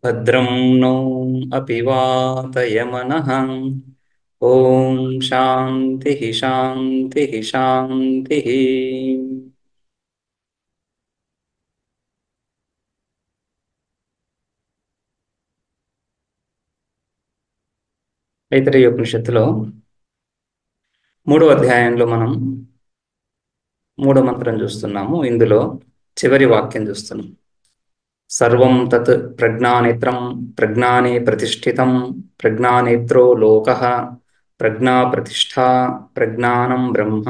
భద్రం नो अपि वातयमनः। ఓం శాంతి శాంతి శాంతి। ఐతరేయ ఉపనిషత్తులో మూడవ అధ్యాయంలో మనం మూడో మంత్రం చూస్తున్నాము. ఇందులో చివరి వాక్యం చూస్తున్నాం. సర్వం తత్ ప్రజ్ఞానేత్రం ప్రజ్ఞానే ప్రతిష్ఠితం ప్రజ్ఞానేత్రో లోకః ప్రజ్ఞా ప్రతిష్ఠా ప్రజ్ఞానం బ్రహ్మ.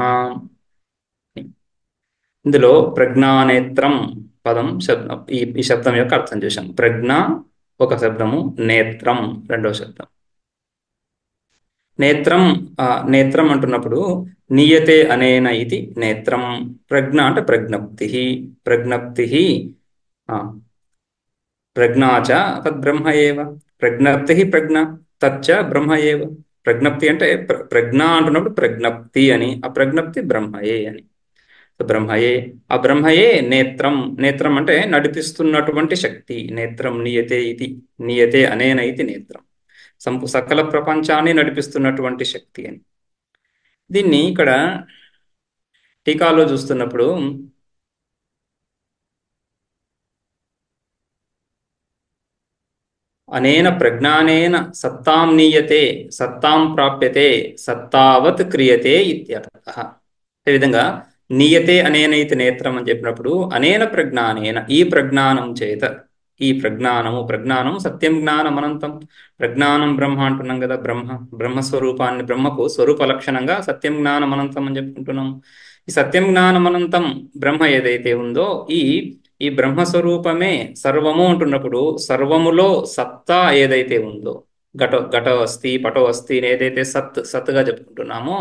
ఇందులో ప్రజ్ఞానేత్రం పదం శబ్దం, ఈ శబ్దం యొక్క అర్థం చేశాం. ప్రజ్ఞ ఒక శబ్దము, నేత్రం రెండవ శబ్దం. నేత్రం నేత్రం అంటున్నప్పుడు నియతే అనేన ఇది నేత్రం. ప్రజ్ఞ అంటే ప్రజ్ఞప్తి. ప్రజ్ఞప్తి ప్రజ్ఞాచ తద్బ్రహ్మ ఏవ. ప్రజ్ఞప్తి ప్రజ్ఞ తచ్చ బ్రహ్మ ఏవ. ప్రజ్ఞప్తి అంటే ప్రజ్ఞ అంటున్నప్పుడు ప్రజ్ఞప్తి అని, ఆ ప్రజ్ఞప్తి బ్రహ్మయే అని. బ్రహ్మయే, ఆ బ్రహ్మయే నేత్రం. నేత్రం అంటే నడిపిస్తున్నటువంటి శక్తి. నేత్రం నియతే ఇది, నియతే అనేన ఇది నేత్రం. సకల ప్రపంచాన్ని నడిపిస్తున్నటువంటి శక్తి అని. దీన్ని ఇక్కడ టీకాలో చూస్తున్నప్పుడు అనేన ప్రజ్ఞానేన సత్తాం నీయతే సత్తాం ప్రాప్యతే సత్తావత్ క్రియతే ఇత్యర్థః. ఈ విధంగా నీయతే అనేనైతే నేత్రం అని చెప్పినప్పుడు అనేన ప్రజ్ఞానేన, ఈ ప్రజ్ఞానం చేత, ఈ ప్రజ్ఞానము సత్యం జ్ఞానం అనంతం. ప్రజ్ఞానం బ్రహ్మ అంటున్నాం కదా. బ్రహ్మస్వరూపాన్ని, బ్రహ్మకు స్వరూప లక్షణంగా సత్యం జ్ఞానం అనంతం అని చెప్పుకుంటున్నాం. ఈ సత్యం జ్ఞానం అనంతం బ్రహ్మ ఏదైతే ఉందో, ఈ ఈ బ్రహ్మస్వరూపమే సర్వము అంటున్నప్పుడు సర్వములో సత్తా ఏదైతే ఉందో, ఘటో అస్తి పటో అస్తి ఏదైతే సత్గా చెప్పుకుంటున్నామో,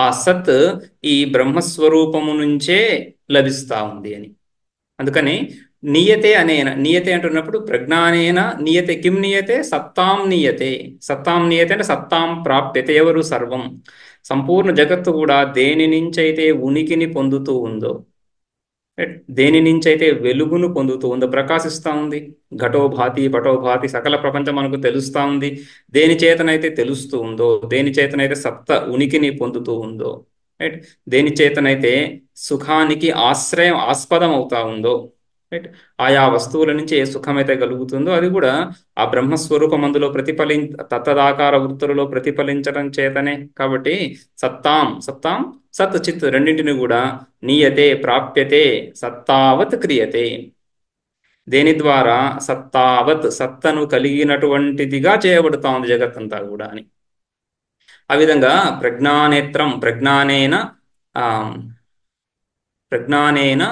ఆ సత్ ఈ బ్రహ్మస్వరూపము నుంచే లభిస్తా ఉంది అని. అందుకని నియతే అనేన, నియతే అంటున్నప్పుడు ప్రజ్ఞానేన నియతే. కిం నియతే? సత్తాం నియతే. సత్తాం నియతే అంటే సత్తాం ప్రాప్యతే. ఎవరు? సర్వం, సంపూర్ణ జగత్తు కూడా దేని నుంచైతే ఉనికిని పొందుతూ ఉందో, దేని నుంచి అయితే వెలుగును పొందుతూ ఉందో, ప్రకాశిస్తూ ఉంది. ఘటో భాతి పటో భాతి, సకల ప్రపంచం మనకు తెలుస్తూ ఉంది. దేని చేతనైతే తెలుస్తూ ఉందో, దేని చేతనైతే సప్త ఉనికిని పొందుతూ ఉందో, రైట్, దేని చేతనైతే సుఖానికి ఆస్పదం అవుతా ఉందో, రైట్, ఆయా వస్తువుల నుంచి ఏ సుఖమైతే కలుగుతుందో అది కూడా ఆ బ్రహ్మస్వరూపం అందులో తత్తదాకార వృత్తులలో ప్రతిఫలించడం చేతనే. కాబట్టి సత్తాం సత్తాం సత్ చిత్ రెండింటిని కూడా నీయతే ప్రాప్యతే సత్తావత్ క్రియతే. దేని ద్వారా? సత్తావత్, సత్తను కలిగినటువంటిదిగా చేయబడుతా ఉంది జగత్తంతా కూడా అని. ఆ విధంగా ప్రజ్ఞానేత్రం ఆ ప్రజ్ఞానేన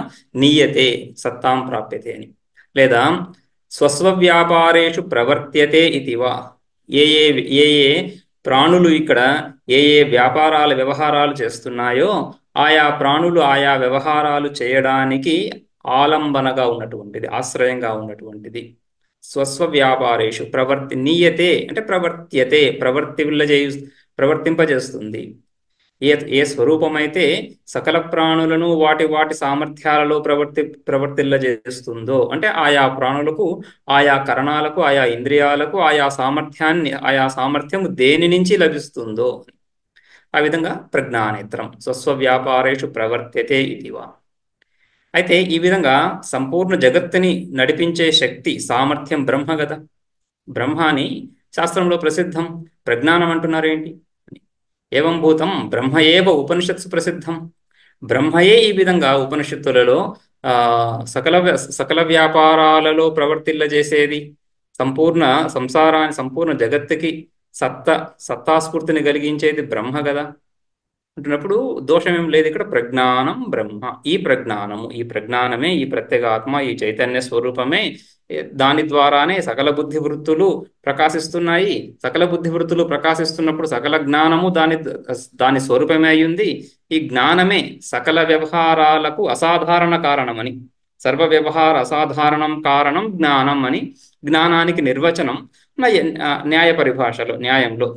నీయతే సత్తాం ప్రాప్యతే అని. లేదా స్వస్వవ్యాపారేషు ప్రవర్త్యతే ఇతివా. ఏ ఏ ఏ ఏ ప్రాణులు ఇక్కడ ఏ ఏ వ్యవహారాలు చేస్తున్నాయో, ఆయా ప్రాణులు ఆయా వ్యవహారాలు చేయడానికి ఆలంబనగా ఉన్నటువంటిది, ఆశ్రయంగా ఉన్నటువంటిది. స్వస్వ వ్యాపారేషు నీయతే అంటే ప్రవర్త్యతే, ప్రవర్తింపజేస్తుంది. ఏ స్వరూపమైతే సకల ప్రాణులను వాటి వాటి సామర్థ్యాలలో ప్రవర్తిల్లజేస్తుందో, అంటే ఆయా ప్రాణులకు, ఆయా కరణాలకు, ఆయా ఇంద్రియాలకు ఆయా సామర్థ్యం దేని నుంచి లభిస్తుందో, ఆ విధంగా ప్రజ్ఞానేత్రం స్వస్వ వ్యాపారేషు ప్రవర్త్యతే ఇదివా. అయితే ఈ విధంగా సంపూర్ణ జగత్తుని నడిపించే శక్తి, సామర్థ్యం బ్రహ్మ కదా. బ్రహ్మ అని శాస్త్రంలో ప్రసిద్ధం. ప్రజ్ఞానం అంటున్నారేంటి? ఏవం భూతం బ్రహ్మ ఏవ ఉపనిషత్సు ప్రసిద్ధం. బ్రహ్మయే ఈ విధంగా ఉపనిషత్తులలో సకల వ్యాపారాలలో ప్రవర్తిల్లజేసేది, సంపూర్ణ సంపూర్ణ జగత్తుకి సత్తాస్ఫూర్తిని కలిగించేది బ్రహ్మ కదా. అంటున్నప్పుడు దోషం ఏం లేదు. ఇక్కడ ప్రజ్ఞానం బ్రహ్మ. ఈ ప్రజ్ఞానమే, ఈ ప్రత్యేగాత్మ, ఈ చైతన్య స్వరూపమే, దాని ద్వారానే సకల బుద్ధి వృత్తులు ప్రకాశిస్తున్నాయి. సకల బుద్ధి వృత్తులు ప్రకాశిస్తున్నప్పుడు సకల జ్ఞానము దాని స్వరూపమే అయ్యింది. ఈ జ్ఞానమే సకల వ్యవహారాలకు అసాధారణ కారణమని, సర్వ వ్యవహార అసాధారణం కారణం జ్ఞానం అని, జ్ఞానానికి నిర్వచనం న్యాయ పరిభాషలో, న్యాయంలో,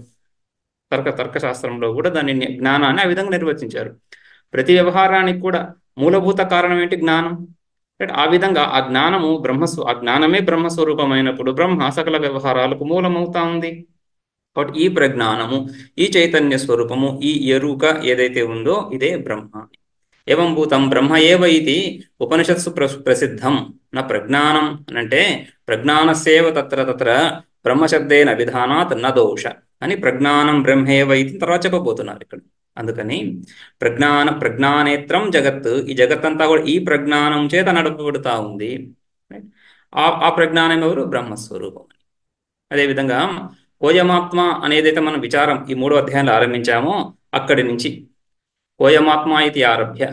తర్కశాస్త్రంలో కూడా దాని జ్ఞానాన్ని ఆ విధంగా నిర్వచించారు. ప్రతి వ్యవహారానికి కూడా మూలభూత కారణం ఏంటి? జ్ఞానం. రైట్. ఆ విధంగా ఆ జ్ఞానమే బ్రహ్మస్వరూపమైనప్పుడు బ్రహ్మ సకల వ్యవహారాలకు మూలమవుతా ఉంది. కాబట్టి ఈ ప్రజ్ఞానము, ఈ చైతన్య స్వరూపము, ఈ ఎరుక ఏదైతే ఉందో ఇదే బ్రహ్మ. ఏవం భూతం బ్రహ్మ ఏవ ఇది ఉపనిషత్సు ప్రసిద్ధం నా ప్రజ్ఞానం అనంటే ప్రజ్ఞానస్యేవ తత్ర తత్ర బ్రహ్మశబ్దేన విధానాత్ న దోష అని ప్రజ్ఞానం బ్రహ్మేవ ఇది తర్వాత చెప్పబోతున్నారు ఇక్కడ. అందుకని ప్రజ్ఞానేత్రం జగత్, ఈ జగత్తంతా కూడా ఈ ప్రజ్ఞానం చేత నడపబడుతూ ఉంది. ఆ ప్రజ్ఞానం ఎవరు? బ్రహ్మస్వరూపం. అదేవిధంగా కోయమాత్మ అనేదైతే మనం విచారం ఈ 3వ అధ్యాయంలో ఆరంభించామో అక్కడి నుంచి కోయమాత్మ ఇది ఆరభ్య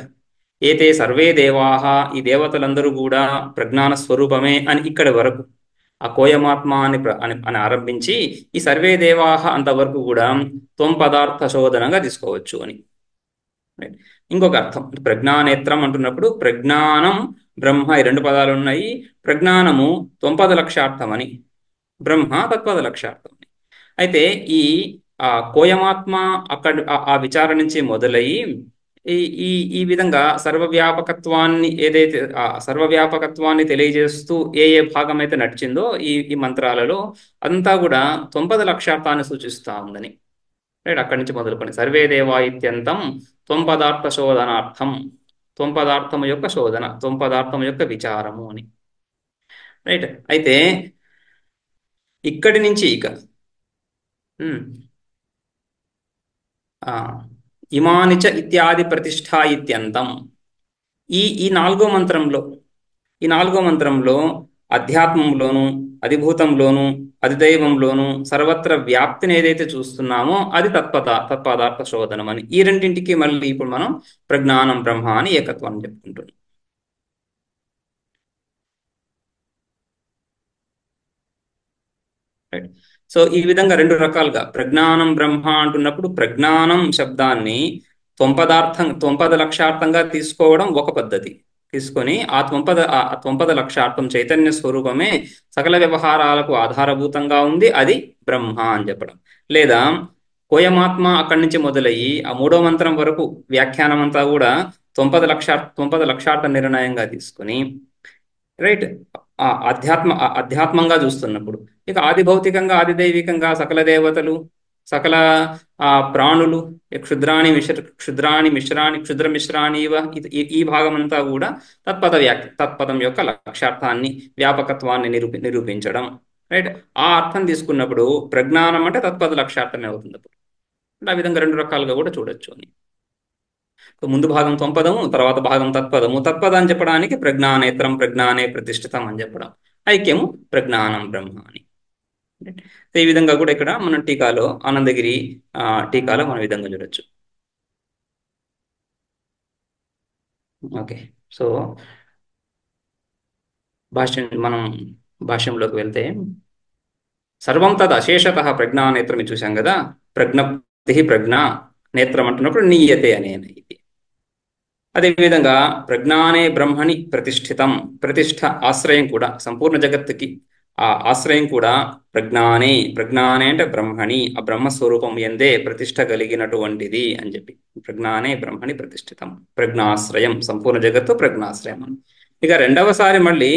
ఏతే సర్వే దేవాహ, ఈ దేవతలందరూ కూడా ప్రజ్ఞాన స్వరూపమే అని ఇక్కడి వరకు ఆ కోయమాత్మ అని ఆరంభించి ఈ సర్వే దేవాహ అంతవరకు కూడా త్వం పదార్థ శోధనంగా తీసుకోవచ్చు అని. ఇంకొక అర్థం ప్రజ్ఞానేత్రం అంటున్నప్పుడు ప్రజ్ఞానం బ్రహ్మ ఈ 2 పదాలు ఉన్నాయి. ప్రజ్ఞానము త్వంపద లక్ష్యార్థం అని, బ్రహ్మ తత్పద లక్ష్యార్థం అని. అయితే ఈ కోయమాత్మ అక్కడ ఆ విచారణ నుంచి మొదలయ్యి ఈ ఈ ఈ విధంగా సర్వవ్యాపకత్వాన్ని తెలియజేస్తూ ఏ భాగం అయితే నడిచిందో ఈ మంత్రాలలో అంతా కూడా త్వంపద లక్ష్యార్థాన్ని సూచిస్తూ ఉందని. రైట్. అక్కడి నుంచి మొదలుకొని సర్వే దేవా ఇత్యంతం త్వంపదార్థ శోధనార్థం, త్వంపదార్థము యొక్క శోధన, త్వంపదార్థము యొక్క విచారము అని. రైట్. అయితే ఇక్కడి నుంచి ఇక ఇమానిచ ఇత్యాది ప్రతిష్ఠా ఇత్యంతం ఈ నాలుగో మంత్రంలో అధ్యాత్మంలోను, అధిభూతంలోను, అధిదైవంలోను సర్వత్ర వ్యాప్తిని ఏదైతే చూస్తున్నామో అది తత్పదార్థ శోధనం అని. ఈ రెండింటికి మళ్ళీ ఇప్పుడు మనం ప్రజ్ఞానం బ్రహ్మ అని ఏకత్వాన్ని చెప్పుకుంటున్నాం. రైట్. సో ఈ విధంగా 2 రకాలుగా ప్రజ్ఞానం బ్రహ్మ అంటున్నప్పుడు ప్రజ్ఞానం శబ్దాన్ని త్వంపద లక్ష్యార్థంగా తీసుకోవడం ఒక పద్ధతి. తీసుకొని ఆ త్వంపద లక్ష్యార్థం చైతన్య స్వరూపమే సకల వ్యవహారాలకు ఆధారభూతంగా ఉంది, అది బ్రహ్మ అని చెప్పడం. లేదా కోయమాత్మ అక్కడి నుంచి మొదలయ్యి ఆ 3వ మంత్రం వరకు వ్యాఖ్యానం అంతా కూడా త్వంపద లక్ష్యార్థ నిర్ణయంగా తీసుకుని రైట్ అధ్యాత్మంగా చూస్తున్నప్పుడు ఇక ఆది భౌతికంగా ఆది దైవికంగా సకల దేవతలు, సకల ప్రాణులు, క్షుద్రాణి మిశ్రాణి క్షుద్ర మిశ్రాణి ఈ భాగం అంతా కూడా తత్పదం యొక్క లక్ష్యార్థాన్ని, వ్యాపకత్వాన్ని నిరూపించడం. రైట్. ఆ అర్థం తీసుకున్నప్పుడు ప్రజ్ఞానం అంటే తత్పద లక్ష్యార్థమే అవుతుంది. అప్పుడు ఆ విధంగా 2 రకాలుగా కూడా చూడొచ్చు అని. ముందు భాగం త్వంపదము, తర్వాత భాగం తత్పదము. తత్పద అని చెప్పడానికి ప్రజ్ఞానేత్రం, ప్రజ్ఞానే ప్రతిష్ఠితం అని చెప్పడం, ఐక్యము ప్రజ్ఞానం బ్రహ్మ అని. ఈ విధంగా కూడా ఇక్కడ మనం టీకాలో ఆనందగిరి టీకాలో మనం విధంగా చూడొచ్చు. ఓకే. సో మనం భాష్యంలోకి వెళ్తే సర్వం తద్ అశేషత ప్రజ్ఞానేత్రం చూసాం కదా. ప్రజ్ఞ నేత్రం అంటున్నప్పుడు నీయతే అనేది. అదేవిధంగా ప్రజ్ఞానే బ్రహ్మణి ప్రతిష్ఠితం, ప్రతిష్ఠ ఆశ్రయం కూడా సంపూర్ణ జగత్తుకి ఆ ఆశ్రయం కూడా ప్రజ్ఞానే అంటే బ్రహ్మణి, ఆ బ్రహ్మస్వరూపం ఎందే ప్రతిష్ఠ కలిగినటువంటిది అని చెప్పి ప్రజ్ఞానే బ్రహ్మణి ప్రతిష్ఠితం, ప్రజ్ఞాశ్రయం, సంపూర్ణ జగత్తు ప్రజ్ఞాశ్రయం అని. ఇక రెండవసారి మళ్ళీ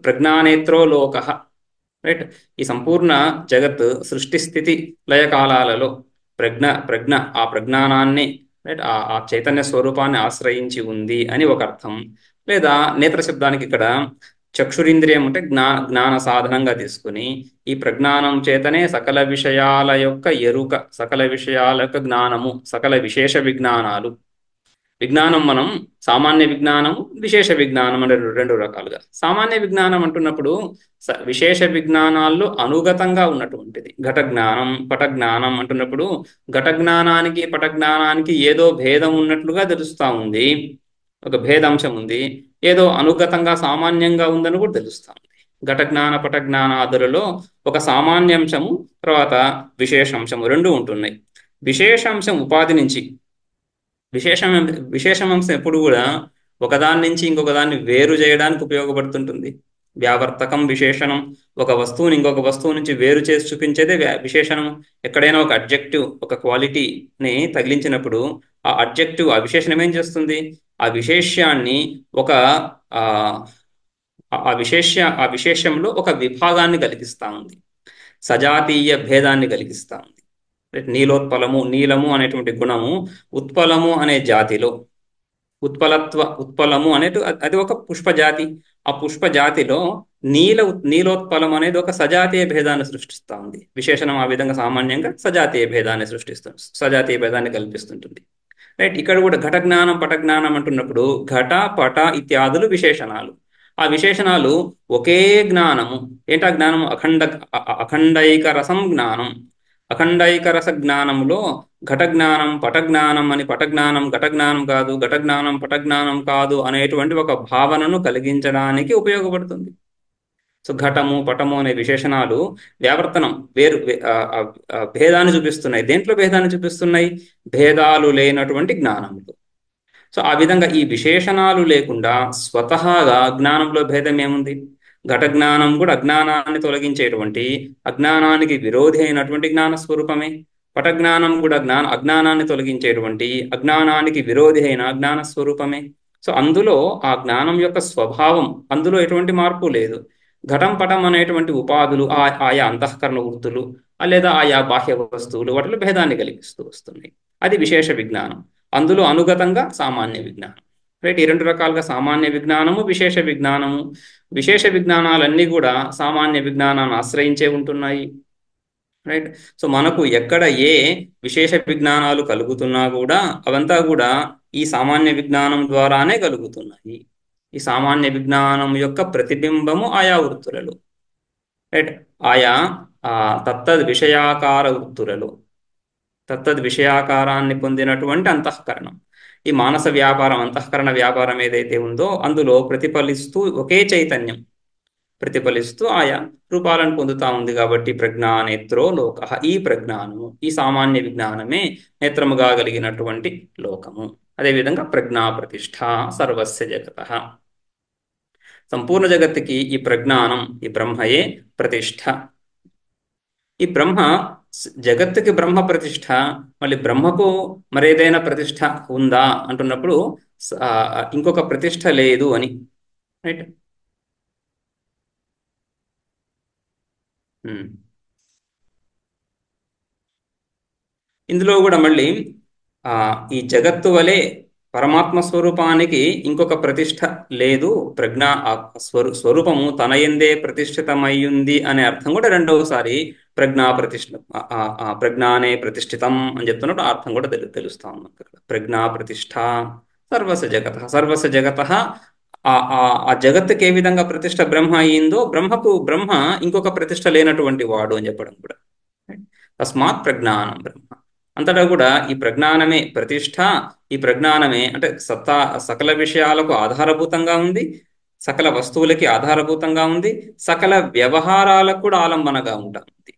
ప్రజ్ఞానేత్రో లోక. రైట్. ఈ సంపూర్ణ జగత్ సృష్టి స్థితి లయకాలాలలో ప్రజ్ఞ ఆ ప్రజ్ఞానాన్ని రైట్ ఆ చైతన్య స్వరూపాన్ని ఆశ్రయించి ఉంది అని ఒక అర్థం. లేదా నేత్ర శబ్దానికి ఇక్కడ చక్షురింద్రియం అంటే జ్ఞాన సాధనంగా తీసుకుని ఈ ప్రజ్ఞానం చేతనే సకల విషయాల యొక్క ఎరుక, సకల విషయాల యొక్క జ్ఞానము, సకల విశేష విజ్ఞానాలు. విజ్ఞానం మనం సామాన్య విజ్ఞానము, విశేష విజ్ఞానం అంటే 2 రకాలుగా. సామాన్య విజ్ఞానం అంటున్నప్పుడు విశేష విజ్ఞానాల్లో అనుగతంగా ఉన్నటువంటిది ఘట జ్ఞానం, పట జ్ఞానం అంటున్నప్పుడు ఘట జ్ఞానానికి పట జ్ఞానానికి ఏదో భేదం ఉన్నట్లుగా తెలుస్తూ ఉంది, ఒక భేదాంశం ఉంది. ఏదో అనుగతంగా సామాన్యంగా ఉందని కూడా తెలుస్తూ ఉంది. ఘట జ్ఞాన పట జ్ఞానాదులలో ఒక సామాన్యాంశము, తర్వాత విశేషాంశము 2 ఉంటున్నాయి. విశేషాంశం ఉపాధి నుంచి, విశేషాంశం ఎప్పుడు కూడా ఒకదాని నుంచి ఇంకొక దాన్ని వేరు చేయడానికి ఉపయోగపడుతుంటుంది. వ్యావర్తకం విశేషణం, ఒక వస్తువుని ఇంకొక వస్తువు నుంచి వేరు చేసి చూపించేదే విశేషణం. ఎక్కడైనా ఒక అడ్జెక్టివ్, ఒక క్వాలిటీని తగిలించినప్పుడు ఆ అడ్జెక్టివ్, ఆ విశేషణం ఏం చేస్తుంది? ఆ విశేష్యాన్ని ఒక ఆ ఆ విశేషంలో ఒక విభాగాన్ని కలిగిస్తా ఉంది, సజాతీయ భేదాన్ని కలిగిస్తా ఉంది. నీలోత్పలము, నీలము అనేటువంటి గుణము ఉత్పలము అనే జాతిలో, ఉత్పలము అనేది అది ఒక పుష్ప జాతి. ఆ పుష్ప జాతిలో నీలోత్పలం అనేది ఒక సజాతీయ భేదాన్ని సృష్టిస్తూ ఉంది. విశేషణం ఆ విధంగా సామాన్యంగా సజాతీయ భేదాన్ని సృష్టిస్తుంది, సజాతీయ భేదాన్ని కల్పిస్తుంటుంది. రైట్. ఇక్కడ కూడా ఘట జ్ఞానం పట జ్ఞానం అంటున్నప్పుడు ఘట పట ఇత్యాదులు విశేషణాలు. ఆ విశేషణాలు ఒకే జ్ఞానము. ఏంటా జ్ఞానం? అఖండైక రసం జ్ఞానం. అఖండైక రస జ్ఞానంలో ఘట జ్ఞానం పట జ్ఞానం అని, పట జ్ఞానం ఘట జ్ఞానం కాదు, ఘట జ్ఞానం పట జ్ఞానం కాదు అనేటువంటి ఒక భావనను కలిగించడానికి ఉపయోగపడుతుంది. సో ఘటము పటము అనే విశేషణాలు వ్యావర్తనం భేదాన్ని చూపిస్తున్నాయి. దేంట్లో భేదాన్ని చూపిస్తున్నాయి? భేదాలు లేనటువంటి జ్ఞానములు. సో ఆ విధంగా ఈ విశేషణాలు లేకుండా స్వతహాగా జ్ఞానంలో భేదం ఏముంది? ఘట జ్ఞానం కూడా అజ్ఞానాన్ని తొలగించేటువంటి, అజ్ఞానానికి విరోధి అయినటువంటి జ్ఞాన స్వరూపమే. పట జ్ఞానం కూడా అజ్ఞానాన్ని తొలగించేటువంటి, అజ్ఞానానికి విరోధి అయిన జ్ఞాన స్వరూపమే. సో అందులో ఆ జ్ఞానం యొక్క స్వభావం, అందులో ఎటువంటి మార్పు లేదు. ఘటం పటం అనేటువంటి ఉపాధులు ఆయా అంతఃకరణ వృత్తులు లేదా ఆయా బాహ్య వస్తువులు వాటిలో భేదాన్ని కలిగిస్తూ వస్తున్నాయి. అది విశేష విజ్ఞానం. అందులో అనుగతంగా సామాన్య విజ్ఞానం. రైట్. ఈ రెండు రకాలుగా సామాన్య విజ్ఞానము, విశేష విజ్ఞానము. విశేష విజ్ఞానాలన్నీ కూడా సామాన్య విజ్ఞానాన్ని ఆశ్రయించే ఉంటున్నాయి. రైట్. సో మనకు ఎక్కడ ఏ విశేష విజ్ఞానాలు కలుగుతున్నా కూడా అవంతా కూడా ఈ సామాన్య విజ్ఞానం ద్వారానే కలుగుతున్నాయి. ఈ సామాన్య విజ్ఞానం యొక్క ప్రతిబింబము ఆయా వృత్తులలో, రైట్, ఆయా తత్తద్ విషయాకార వృత్తులలో, తత్తద్ విషయాకారాన్ని పొందినటువంటి అంతఃకరణం. ఈ మానస వ్యాపారం, అంతఃకరణ వ్యాపారం ఏదైతే ఉందో అందులో ప్రతిఫలిస్తూ ఒకే చైతన్యం ప్రతిఫలిస్తూ ఆయా రూపాలను పొందుతా ఉంది. కాబట్టి ప్రజ్ఞానేత్రో లోక, ఈ ప్రజ్ఞానము, ఈ సామాన్య విజ్ఞానమే నేత్రముగా కలిగినటువంటి లోకము. అదేవిధంగా ప్రజ్ఞా ప్రతిష్ట సర్వస్య జగత, సంపూర్ణ జగత్తుకి ఈ ప్రజ్ఞానం, ఈ బ్రహ్మయే ప్రతిష్ట. ఈ బ్రహ్మ జగత్తుకి బ్రహ్మ ప్రతిష్ట. మళ్ళీ బ్రహ్మకు మరేదైనా ప్రతిష్ట ఉందా అంటున్నప్పుడు ఇంకొక ప్రతిష్ట లేదు అని. రైట్. ఇందులో కూడా మళ్ళీ ఈ జగత్తు వలె పరమాత్మ స్వరూపానికి ఇంకొక ప్రతిష్ట లేదు. స్వరూపము తన యందే ప్రతిష్ఠితమయ్యింది అనే అర్థం కూడా రెండవసారి ప్రజ్ఞానే ప్రతిష్ఠితం అని చెప్తున్నప్పుడు అర్థం కూడా తెలుస్తా ఉంది. ప్రజ్ఞా ప్రతిష్ట సర్వస్య జగత, సర్వస్య జగత. ఆ జగత్తుకి ఏ విధంగా ప్రతిష్ట బ్రహ్మ అయ్యిందో బ్రహ్మ ఇంకొక ప్రతిష్ట లేనటువంటి వాడు అని చెప్పడం కూడా. తస్మాత్ ప్రజ్ఞానం బ్రహ్మ. అంతటా కూడా ఈ ప్రజ్ఞానమే ప్రతిష్ట. ఈ ప్రజ్ఞానమే అంటే సకల విషయాలకు ఆధారభూతంగా ఉంది, సకల వస్తువులకి ఆధారభూతంగా ఉంది, సకల వ్యవహారాలకు కూడా ఆలంబనగా ఉంటుంది.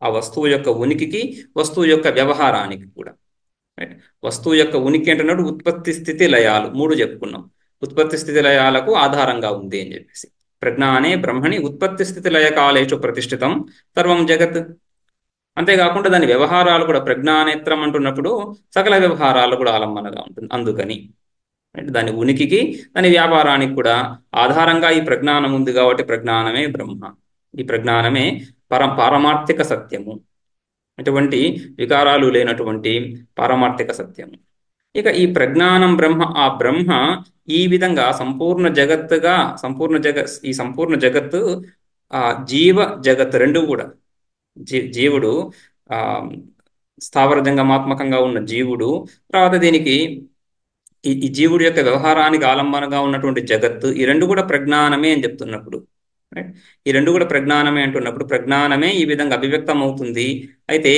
ఆ వస్తువు యొక్క ఉనికికి, వస్తువు యొక్క వ్యవహారానికి కూడా. రైట్. వస్తువు యొక్క ఉనికి అంటున్నప్పుడు ఉత్పత్తి స్థితి లయాలు మూడు చెప్పుకున్నాం. ఉత్పత్తి స్థితి లయాలకు ఆధారంగా ఉంది అని చెప్పేసి. ప్రజ్ఞానే బ్రహ్మణి ఉత్పత్తి స్థితి లయ కాలేషు ప్రతిష్ఠితం సర్వం జగత్. అంతేకాకుండా దాని వ్యవహారాలు కూడా ప్రజ్ఞానేత్రం అంటున్నప్పుడు సకల వ్యవహారాలు కూడా ఆలంబనగా ఉంటుంది. అందుకని దాని ఉనికికి, దాని వ్యాపారానికి కూడా ఆధారంగా ఈ ప్రజ్ఞానం ఉంది. కాబట్టి ప్రజ్ఞానమే బ్రహ్మ. ఈ ప్రజ్ఞానమే పారమార్థిక సత్యము, అటువంటి వికారాలు లేనటువంటి పారమార్థిక సత్యము. ఇక ఈ ప్రజ్ఞానం బ్రహ్మ, ఆ బ్రహ్మ ఈ విధంగా సంపూర్ణ జగత్తు జీవ జగత్ రెండు కూడా, జీవుడు స్థావర జంగమాత్మకంగా ఉన్న జీవుడు, తర్వాత దీనికి ఈ జీవుడి యొక్క వ్యవహారానికి ఆలంబనగా ఉన్నటువంటి జగత్తు, ఈ రెండు కూడా ప్రజ్ఞానమే అని చెప్తున్నప్పుడు, ఈ రెండు కూడా ప్రజ్ఞానమే అంటున్నప్పుడు ప్రజ్ఞానమే ఈ విధంగా అభివ్యక్తం అవుతుంది. అయితే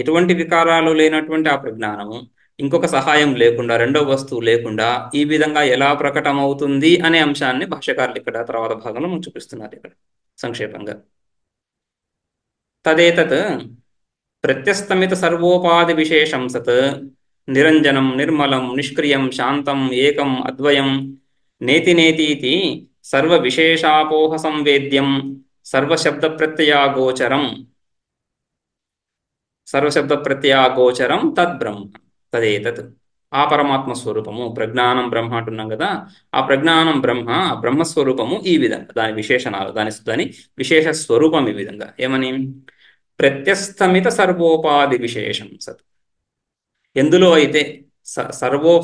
ఎటువంటి వికారాలు లేనటువంటి ఆ ప్రజ్ఞానము ఇంకొక సహాయం లేకుండా, రెండో వస్తువు లేకుండా ఈ విధంగా ఎలా ప్రకటమవుతుంది అనే అంశాన్ని భాష్యకారులు ఇక్కడ తర్వాత భాగంలో చూపిస్తున్నారు ఇక్కడ సంక్షేపంగా. తదేతత్ ప్రత్యస్తమిత సర్వోపాధి విశేషం సత్ నిరంజనం నిర్మలం నిష్క్రియం శాంతం ఏకం అద్వయం నేతి నేతీతి సర్వ విశేషాపోహ సంవేద్యం సర్వశబ్ద ప్రత్యయాగోచరం తద్బ్రహ్మ. తదేతత్ ఆ పరమాత్మ స్వరూపము ప్రజ్ఞానం బ్రహ్మ అంటున్నాం కదా, ఆ ప్రజ్ఞానం బ్రహ్మ, ఆ బ్రహ్మస్వరూపము ఈ విధంగా, దాని విశేషణాలు, దాని విశేష స్వరూపం ఈ విధంగా ఏమని, ప్రత్యస్తమిత సర్వోపాధి విశేషం సత్. ఎందులో అయితే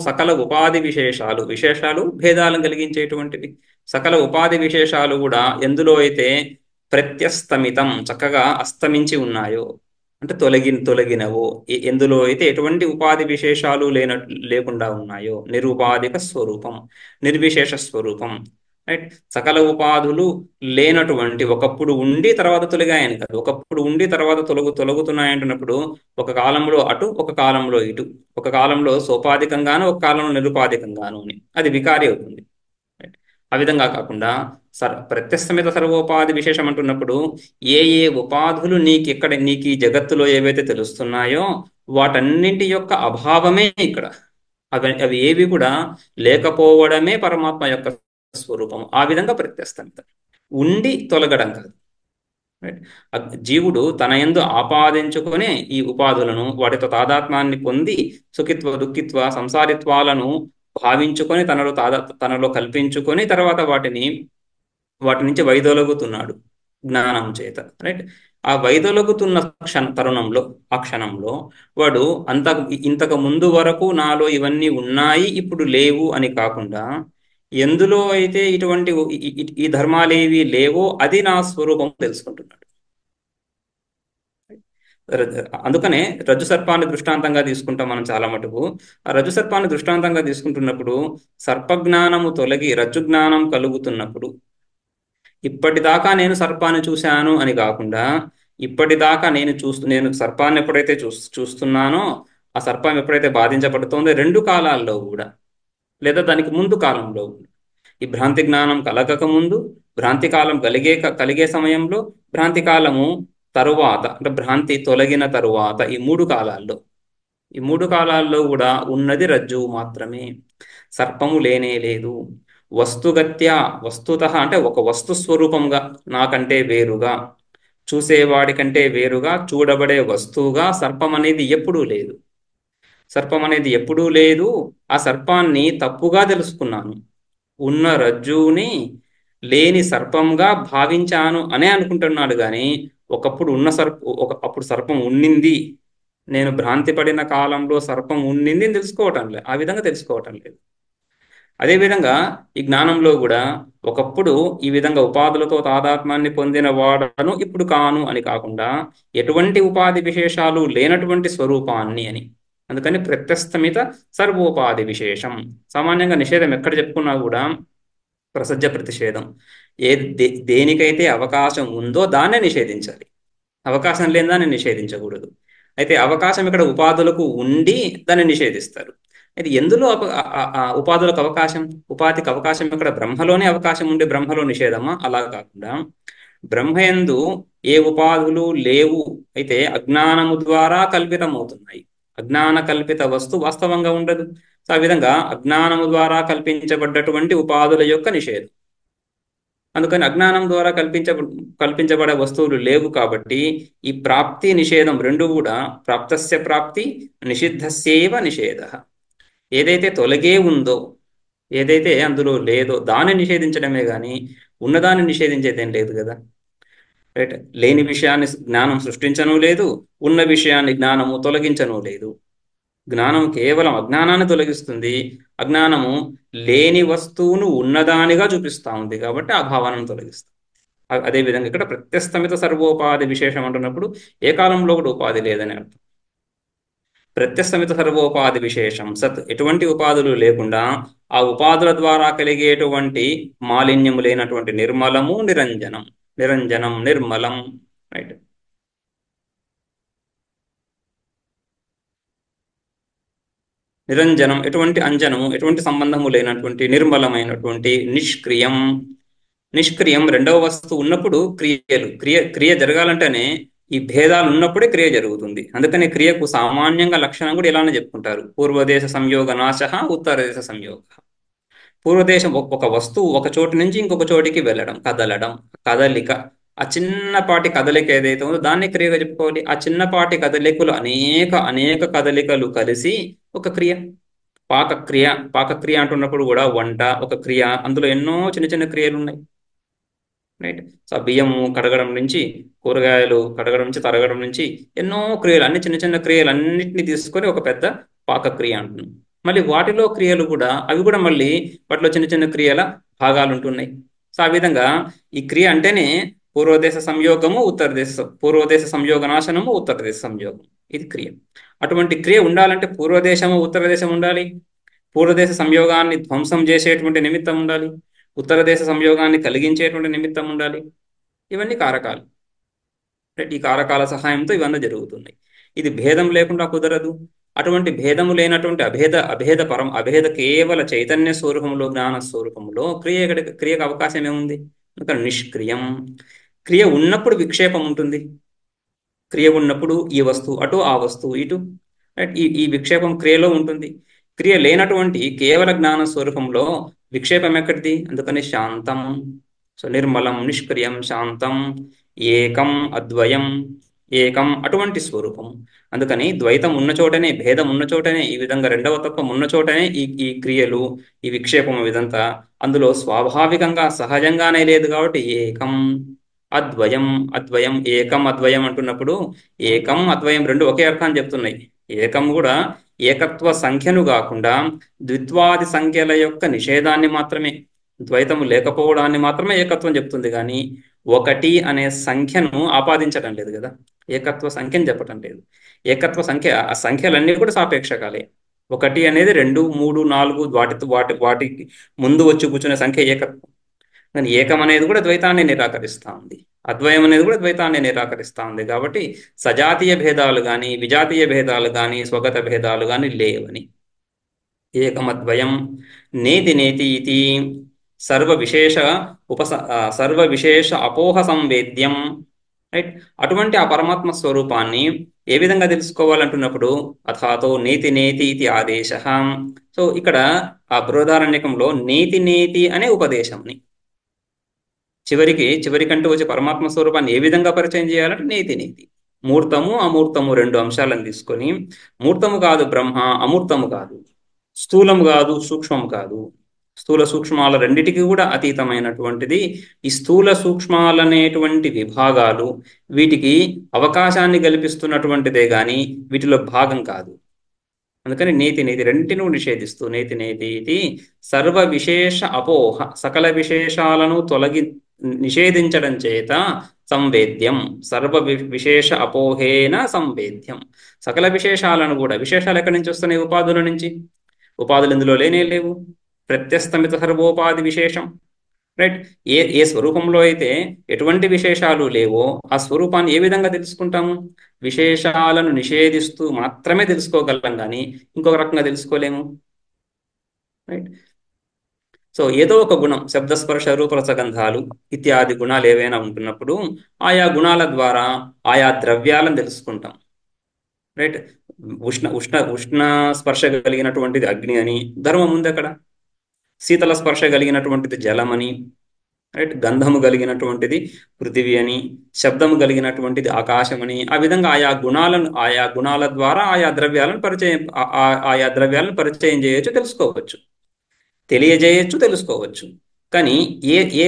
సకల ఉపాధి విశేషాలు, విశేషాలు భేదాలను కలిగించేటువంటివి, సకల ఉపాధి విశేషాలు కూడా ఎందులో అయితే ప్రత్యస్తమితం చక్కగా అస్తమించి ఉన్నాయో, అంటే తొలగినవో, ఎందులో అయితే ఎటువంటి ఉపాధి విశేషాలు లేకుండా ఉన్నాయో, నిరుపాధిక స్వరూపం, నిర్విశేష స్వరూపం. రైట్. సకల ఉపాధులు లేనటువంటి, ఒకప్పుడు ఉండి తర్వాత తొలగాయని కాదు, ఒకప్పుడు ఉండి తర్వాత తొలగుతున్నాయంటున్నప్పుడు ఒక కాలంలో అటు, ఒక కాలంలో ఇటు, ఒక కాలంలో సోపాధికంగాను, ఒక కాలంలో నిరుపాధికంగాను అని అది వికారి అవుతుంది. ఆ విధంగా కాకుండా ప్రత్యస్తమిత సర్వోపాధి విశేషం అంటున్నప్పుడు ఏ ఏ ఉపాధులు నీకు ఈ జగత్తులో ఏవైతే తెలుస్తున్నాయో వాటన్నింటి యొక్క అభావమే ఇక్కడ. అవి ఏవి కూడా లేకపోవడమే పరమాత్మ యొక్క స్వరూపం. ఆ విధంగా ప్రత్యస్తమిత, ఉండి తొలగడం కాదు. రైట్. జీవుడు తన యందు ఆపాదించుకునే ఈ ఉపాధులను, వాటితో తాదాత్మ్యాన్ని పొంది సుఖిత్వ దుఃఖిత్వ సంసారిత్వాలను భావించుకొని తనలో కల్పించుకొని తర్వాత వాటి నుంచి వైదొలగుతున్నాడు జ్ఞానం చేత. రైట్. ఆ వైదొలగుతున్న తరుణంలో, ఆ క్షణంలో వాడు ఇంతకు ముందు వరకు నాలో ఇవన్నీ ఉన్నాయి ఇప్పుడు లేవు అని కాకుండా, ఎందులో అయితే ఇటువంటి ఈ ధర్మాలేవి లేవో అది నా స్వరూపం తెలుసుకుంటున్నాడు. అందుకనే రజ్జు సర్పాన్ని దృష్టాంతంగా తీసుకుంటాం మనం చాలా మటుకు. ఆ రజ్జు సర్పాన్ని దృష్టాంతంగా తీసుకుంటున్నప్పుడు సర్పజ్ఞానము తొలగి రజ్జు జ్ఞానం కలుగుతున్నప్పుడు, ఇప్పటిదాకా నేను సర్పాన్ని చూశాను అని కాకుండా, ఇప్పటిదాకా నేను సర్పాన్ని ఎప్పుడైతే చూస్తున్నానో, ఆ సర్పం ఎప్పుడైతే బాధించబడుతోందో రెండు కాలాల్లో కూడా, లేదా దానికి ముందు కాలంలో, ఈ భ్రాంతి జ్ఞానం కలగక ముందు, భ్రాంతి కాలం కలిగే సమయంలో, భ్రాంతి కాలము తరువాత, అంటే భ్రాంతి తొలగిన తరువాత, ఈ మూడు కాలాల్లో కూడా ఉన్నది రజ్జువు మాత్రమే. సర్పము లేనే లేదు. వస్తుత అంటే ఒక వస్తు స్వరూపంగా, నాకంటే వేరుగా, చూసేవాడి కంటే వేరుగా, చూడబడే వస్తువుగా సర్పం అనేది ఎప్పుడూ లేదు. సర్పం అనేది ఎప్పుడూ లేదు. ఆ సర్పాన్ని తప్పుగా తెలుసుకున్నాను. ఉన్న రజ్జువుని లేని సర్పంగా భావించాను అనే అనుకుంటున్నాడు కానీ, ఒకప్పుడు అప్పుడు సర్పం ఉండింది, నేను భ్రాంతి పడిన కాలంలో సర్పం ఉండింది అని తెలుసుకోవటం లేదు. ఆ విధంగా తెలుసుకోవటం లేదు. అదేవిధంగా ఈ జ్ఞానంలో కూడా ఒకప్పుడు ఈ విధంగా ఉపాధులతో తాదాత్మ్యాన్ని పొందిన వాడను ఇప్పుడు కాను అని కాకుండా, ఎటువంటి ఉపాధి విశేషాలు లేనటువంటి స్వరూపాన్ని అని. అందుకని ప్రత్యస్తమిత సర్వోపాధి విశేషం. సామాన్యంగా నిషేధం ఎక్కడ చెప్పుకున్నా కూడా ప్రసజ్జ ప్రతిషేధం. దేనికైతే అవకాశం ఉందో దాన్నే నిషేధించాలి, అవకాశం లేని దాన్ని నిషేధించకూడదు. అయితే అవకాశం ఇక్కడ ఉపాధులకు ఉండి దాన్ని నిషేధిస్తారు. అయితే ఎందులో ఉపాధులకు అవకాశం, ఉపాధికి అవకాశం ఇక్కడ బ్రహ్మలోనే అవకాశం ఉండి బ్రహ్మలో నిషేధమా? అలా కాకుండా బ్రహ్మయందు ఏ ఉపాధులు లేవు, అయితే అజ్ఞానము ద్వారా కల్పితమవుతున్నాయి. అజ్ఞాన కల్పిత వస్తు వాస్తవంగా ఉండదు. సో ఆ విధంగా అజ్ఞానము ద్వారా కల్పించబడ్డటువంటి ఉపాధుల యొక్క నిషేధం. అందుకని అజ్ఞానం ద్వారా కల్పించబడే వస్తువులు లేవు కాబట్టి ఈ ప్రాప్తి నిషేధం రెండు కూడా ప్రాప్తస్య ప్రాప్తి, నిషిద్ధస్యేవ నిషేధ. ఏదైతే తొలగే ఉందో, ఏదైతే అందులో లేదో దాన్ని నిషేధించడమే కానీ ఉన్నదాన్ని నిషేధించేదేం లేదు కదా. రైట్. లేని విషయాన్ని జ్ఞానం సృష్టించను లేదు, ఉన్న విషయాన్ని జ్ఞానము తొలగించను లేదు. జ్ఞానం కేవలం అజ్ఞానాన్ని తొలగిస్తుంది. అజ్ఞానము లేని వస్తువును ఉన్నదానిగా చూపిస్తా ఉంది కాబట్టి ఆ భావనను తొలగిస్తుంది. అదేవిధంగా ఇక్కడ ప్రత్యస్తమిత సర్వోపాధి విశేషం అంటున్నప్పుడు ఏ కాలంలో కూడా ఉపాధి లేదని అర్థం. ప్రత్యస్తమిత సర్వోపాధి విశేషం సత్, ఎటువంటి ఉపాధులు లేకుండా ఆ ఉపాధుల ద్వారా కలిగేటువంటి మాలిన్యము లేనటువంటి నిర్మలము నిరంజనం నిర్మలం. రైట్. నిరంజనం, ఎటువంటి అంజనము, ఎటువంటి సంబంధము లేనటువంటి నిర్మలమైనటువంటి నిష్క్రియం రెండవ వస్తువు ఉన్నప్పుడు క్రియ జరగాలంటేనే ఈ భేదాలు ఉన్నప్పుడే క్రియ జరుగుతుంది. అందుకని క్రియకు సామాన్యంగా లక్షణం కూడా ఇలానే చెప్పుకుంటారు. పూర్వదేశ సంయోగ నాశ, ఉత్తరదేశ సంయోగ. పూర్వదేశం ఒక వస్తువు ఒక చోటు నుంచి ఇంకొక చోటికి వెళ్ళడం, కదలిక. ఆ చిన్నపాటి కదలిక ఏదైతే ఉందో దాన్ని క్రియగా చెప్పుకోవాలి. ఆ చిన్నపాటి కదలికలు అనేక కదలికలు కలిసి ఒక క్రియ. పాకక్రియ, పాకక్రియ అంటున్నప్పుడు కూడా వంట ఒక క్రియ, అందులో ఎన్నో చిన్న చిన్న క్రియలు ఉన్నాయి. రైట్. సో ఆ బియ్యము కడగడం నుంచి, కూరగాయలు కడగడం నుంచి, తరగడం నుంచి ఎన్నో క్రియలు, అన్ని చిన్న చిన్న క్రియలు అన్నిటిని తీసుకొని ఒక పెద్ద పాకక్రియ అంటున్నాం. మళ్ళీ వాటిలో క్రియలు కూడా, అవి కూడా మళ్ళీ వాటిలో చిన్న చిన్న క్రియల భాగాలు ఉంటున్నాయి. సో ఆ విధంగా ఈ క్రియ అంటేనే పూర్వదేశ సంయోగము, పూర్వదేశ సంయోగ నాశనము, ఉత్తరదేశ సంయోగం, ఇది క్రియ. అటువంటి క్రియ ఉండాలంటే పూర్వదేశము ఉత్తరదేశం ఉండాలి, పూర్వదేశ సంయోగాన్ని ధ్వంసం చేసేటువంటి నిమిత్తం ఉండాలి, ఉత్తర దేశ సంయోగాన్ని కలిగించేటువంటి నిమిత్తం ఉండాలి. ఇవన్నీ కారకాలు. రైట్. ఈ కారకాల సహాయంతో ఇవన్నీ జరుగుతున్నాయి. ఇది భేదం లేకుండా కుదరదు. అటువంటి భేదము లేనటువంటి అభేద కేవల చైతన్య స్వరూపంలో, జ్ఞాన స్వరూపంలో క్రియకు అవకాశం ఏముంది? అందుకని నిష్క్రియం. క్రియ ఉన్నప్పుడు విక్షేపం ఉంటుంది. క్రియ ఉన్నప్పుడు ఈ వస్తువు అటు, ఆ వస్తువు ఇటు. రైట్. ఈ విక్షేపం క్రియలో ఉంటుంది. క్రియ లేనటువంటి కేవల జ్ఞాన స్వరూపంలో విక్షేపం ఎక్కడిది? అందుకని శాంతం. సో నిర్మలం, నిష్క్రియం, శాంతం, ఏకం, అద్వయం, ఏకం అటువంటి స్వరూపం. అందుకని ద్వైతం ఉన్న చోటనే, భేదం ఉన్న చోటనే, ఈ విధంగా రెండవ తత్వం ఉన్న చోటనే ఈ క్రియలు, ఈ విక్షేపం ఇదంతా అందులో స్వాభావికంగా సహజంగానే లేదు. కాబట్టి ఏకం, అద్వయం, అద్వయం, ఏకం అద్వయం అంటున్నప్పుడు ఏకం అద్వయం రెండు ఒకే అర్థాన్ని చెప్తున్నాయి. ఏకం కూడా ఏకత్వ సంఖ్యను కాకుండా ద్విత్వాది సంఖ్యల యొక్క నిషేధాన్ని మాత్రమే, ద్వైతము లేకపోవడాన్ని మాత్రమే ఏకత్వం చెప్తుంది. కానీ ఒకటి అనే సంఖ్యను ఆపాదించటం లేదు కదా, ఏకత్వ సంఖ్యను చెప్పటం లేదు. ఏకత్వ సంఖ్య, ఆ సంఖ్యలన్నీ కూడా సాపేక్షకాలే. ఒకటి అనేది 2, 3, 4 వాటికి ముందు వచ్చి కూర్చునే సంఖ్య ఏకత్వం. కానీ ఏకం అనేది కూడా ద్వైతాన్ని నిరాకరిస్తా ఉంది, అద్వయం అనేది కూడా ద్వైతాన్ని నిరాకరిస్తా ఉంది. కాబట్టి సజాతీయ భేదాలు కానీ, విజాతీయ భేదాలు కానీ, స్వగత భేదాలు కానీ లేవని. ఏకమద్వయం నేతి నేతి ఇది సర్వ విశేష అపోహ సంవేద్యం. రైట్. అటువంటి ఆ పరమాత్మ స్వరూపాన్ని ఏ విధంగా తెలుసుకోవాలంటున్నప్పుడు అథాతో నేతి నేతి ఇది ఆదేశ. సో ఇక్కడ ఆ బృహదారణ్యకంలో నేతి నేతి అనే ఉపదేశంని చివరికంటూ వచ్చే పరమాత్మ స్వరూపాన్ని ఏ విధంగా పరిచయం చేయాలంటే నేతి నేతి, మూర్తము అమూర్తము రెండు అంశాలను తీసుకొని, మూర్తము కాదు బ్రహ్మ, అమూర్తము కాదు, స్థూలం కాదు, సూక్ష్మం కాదు, స్థూల సూక్ష్మాల రెండిటికి కూడా అతీతమైనటువంటిది ఈ స్థూల సూక్ష్మాలనేటువంటి విభాగాలు. వీటికి అవకాశాన్ని కల్పిస్తున్నటువంటిదే గాని వీటిలో భాగం కాదు. అందుకని నేతి నేతి రెండింటిని నిషేధిస్తూ నేతి నేతి ఇది సర్వ విశేష అపోహ, సకల విశేషాలను నిషేధించడం చేత సంవేద్యం, విశేష అపోహేన సంవేద్యం. సకల విశేషాలను కూడా, విశేషాలు ఎక్కడి నుంచి వస్తున్నాయి? ఉపాధుల నుంచి. ఉపాధులు ఇందులో లేనే లేవు. ప్రత్యస్తమిత సర్వోపాధి విశేషం. రైట్. ఏ స్వరూపంలో అయితే ఎటువంటి విశేషాలు లేవో ఆ స్వరూపాన్ని ఏ విధంగా తెలుసుకుంటాము? విశేషాలను నిషేధిస్తూ మాత్రమే తెలుసుకోగలం, కానీ ఇంకొక రకంగా తెలుసుకోలేము. రైట్. సో ఏదో ఒక గుణం, శబ్దస్పర్శ రూపరసగంధాలు ఇత్యాది గుణాలు ఏవైనా ఉంటున్నప్పుడు ఆయా గుణాల ద్వారా ఆయా ద్రవ్యాలను తెలుసుకుంటాం. రైట్. ఉష్ణ ఉష్ణ ఉష్ణ స్పర్శ కలిగినటువంటిది అగ్ని అని ధర్మం ఉంది అక్కడ. శీతల స్పర్శ కలిగినటువంటిది జలమని. రైట్. గంధము కలిగినటువంటిది పృథివీ అని, శబ్దము కలిగినటువంటిది ఆకాశమని. ఆ విధంగా ఆయా గుణాల ద్వారా ఆయా ద్రవ్యాలను పరిచయం చేయొచ్చు, తెలుసుకోవచ్చు, తెలియజేయచ్చు, తెలుసుకోవచ్చు. కానీ ఏ ఏ